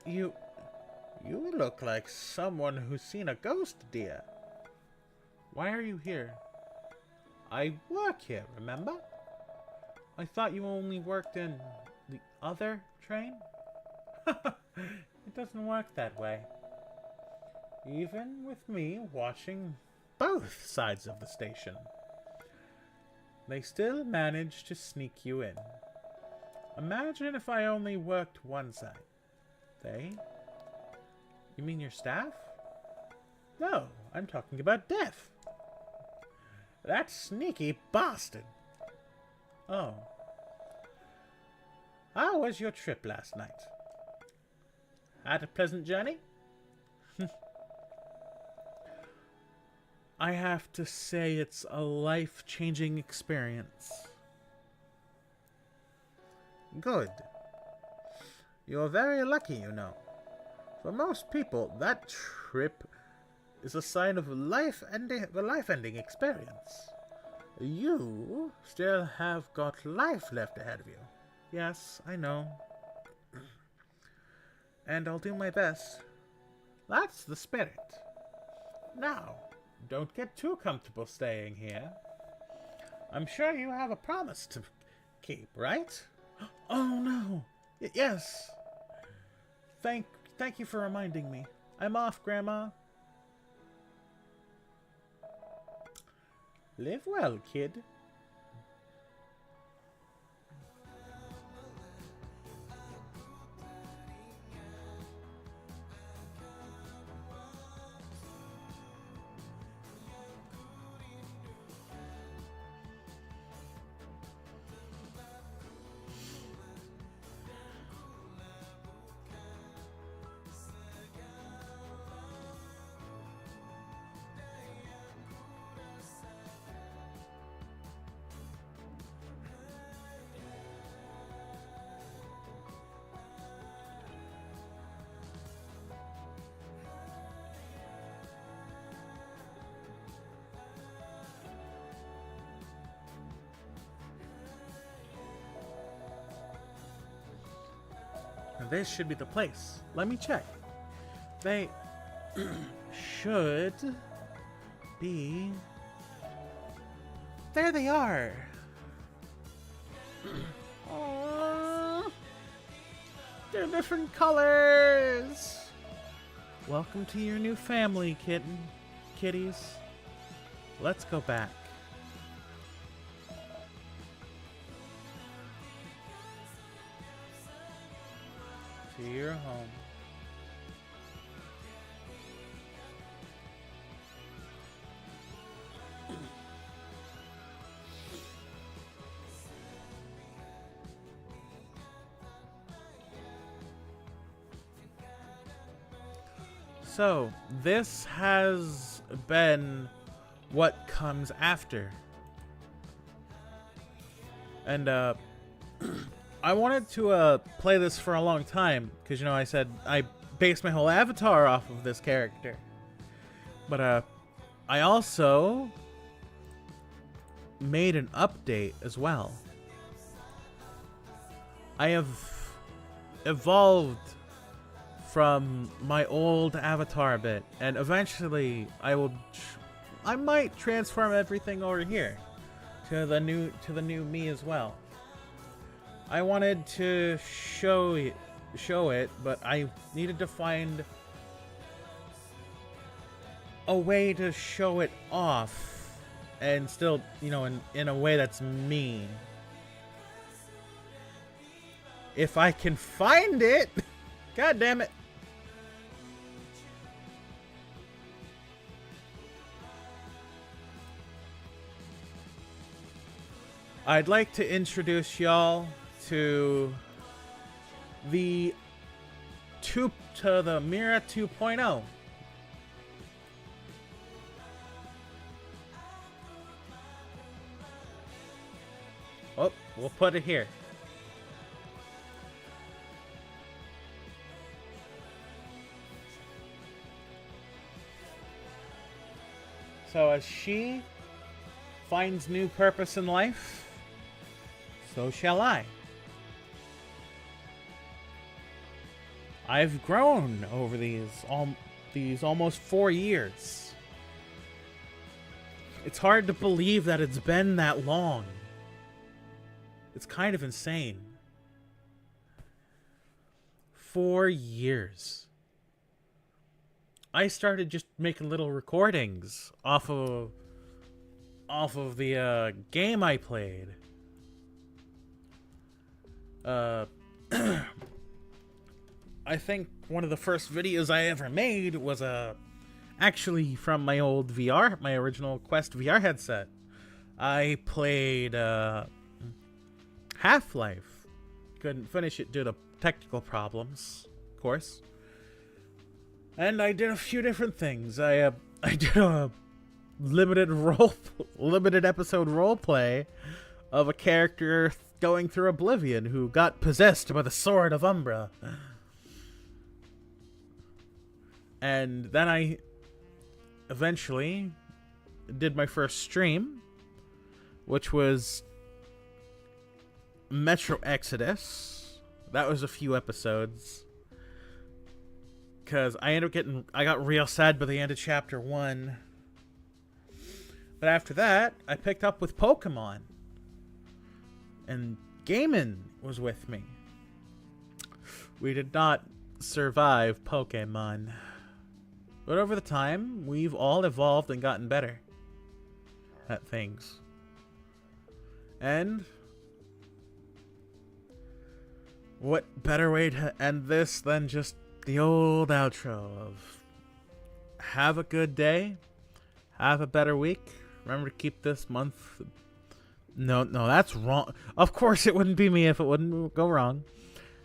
You look like someone who's seen a ghost, dear. Why are you here? I work here, remember? I thought you only worked in the other train? It doesn't work that way. Even with me watching both sides of the station, they still manage to sneak you in. Imagine if I only worked one side. They? You mean your staff? No, I'm talking about Death. That sneaky bastard. Oh. How was your trip last night? Had a pleasant journey? I have to say it's a life-changing experience. Good. You're very lucky, you know. For most people, that trip is a sign of a life-ending experience. You still have got life left ahead of you. Yes, I know. And I'll do my best. That's the spirit. Now, don't get too comfortable staying here. I'm sure you have a promise to keep, right? Oh, no. Yes. Thank you for reminding me. I'm off, Grandma. Live well, kid. This should be the place. Let me check. They should be... There they are! Aww. They're different colors! Welcome to your new family, kitties. Let's go back. To your home. So, this has been what comes after. And, I wanted to, play this for a long time, because, you know, I said I based my whole avatar off of this character. But, I also made an update as well. I have evolved from my old avatar a bit, and eventually I might transform everything over here to the new me as well. I wanted to show it, but I needed to find a way to show it off and still, you know, in a way that's me. If I can find it. God damn it. I'd like to introduce y'all to the Myra 2.0. Oh, we'll put it here. So as she finds new purpose in life, so shall I. I've grown over these almost 4 years. It's hard to believe that it's been that long. It's kind of insane. 4 years. I started just making little recordings off of the game I played. I think one of the first videos I ever made was actually from my old VR, my original Quest VR headset. I played Half-Life. Couldn't finish it due to technical problems, of course. And I did a few different things. I did a limited episode roleplay of a character going through Oblivion who got possessed by the Sword of Umbra. And then I eventually did my first stream, which was Metro Exodus. That was a few episodes. Because I got real sad by the end of chapter 1. But after that, I picked up with Pokemon. And Gaiman was with me. We did not survive Pokemon. But over the time, we've all evolved and gotten better at things. And what better way to end this than just the old outro of have a good day, have a better week. Remember to keep this month. No, that's wrong. Of course it wouldn't be me if it wouldn't go wrong.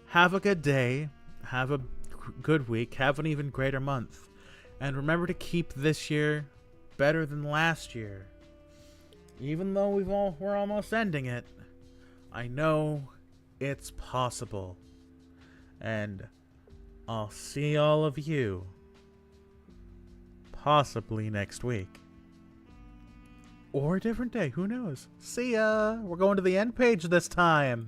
Have a good day, have a good week, have an even greater month. And remember to keep this year better than last year. Even though we're almost ending it, I know it's possible. And I'll see all of you possibly next week. Or a different day, who knows? See ya! We're going to the end page this time.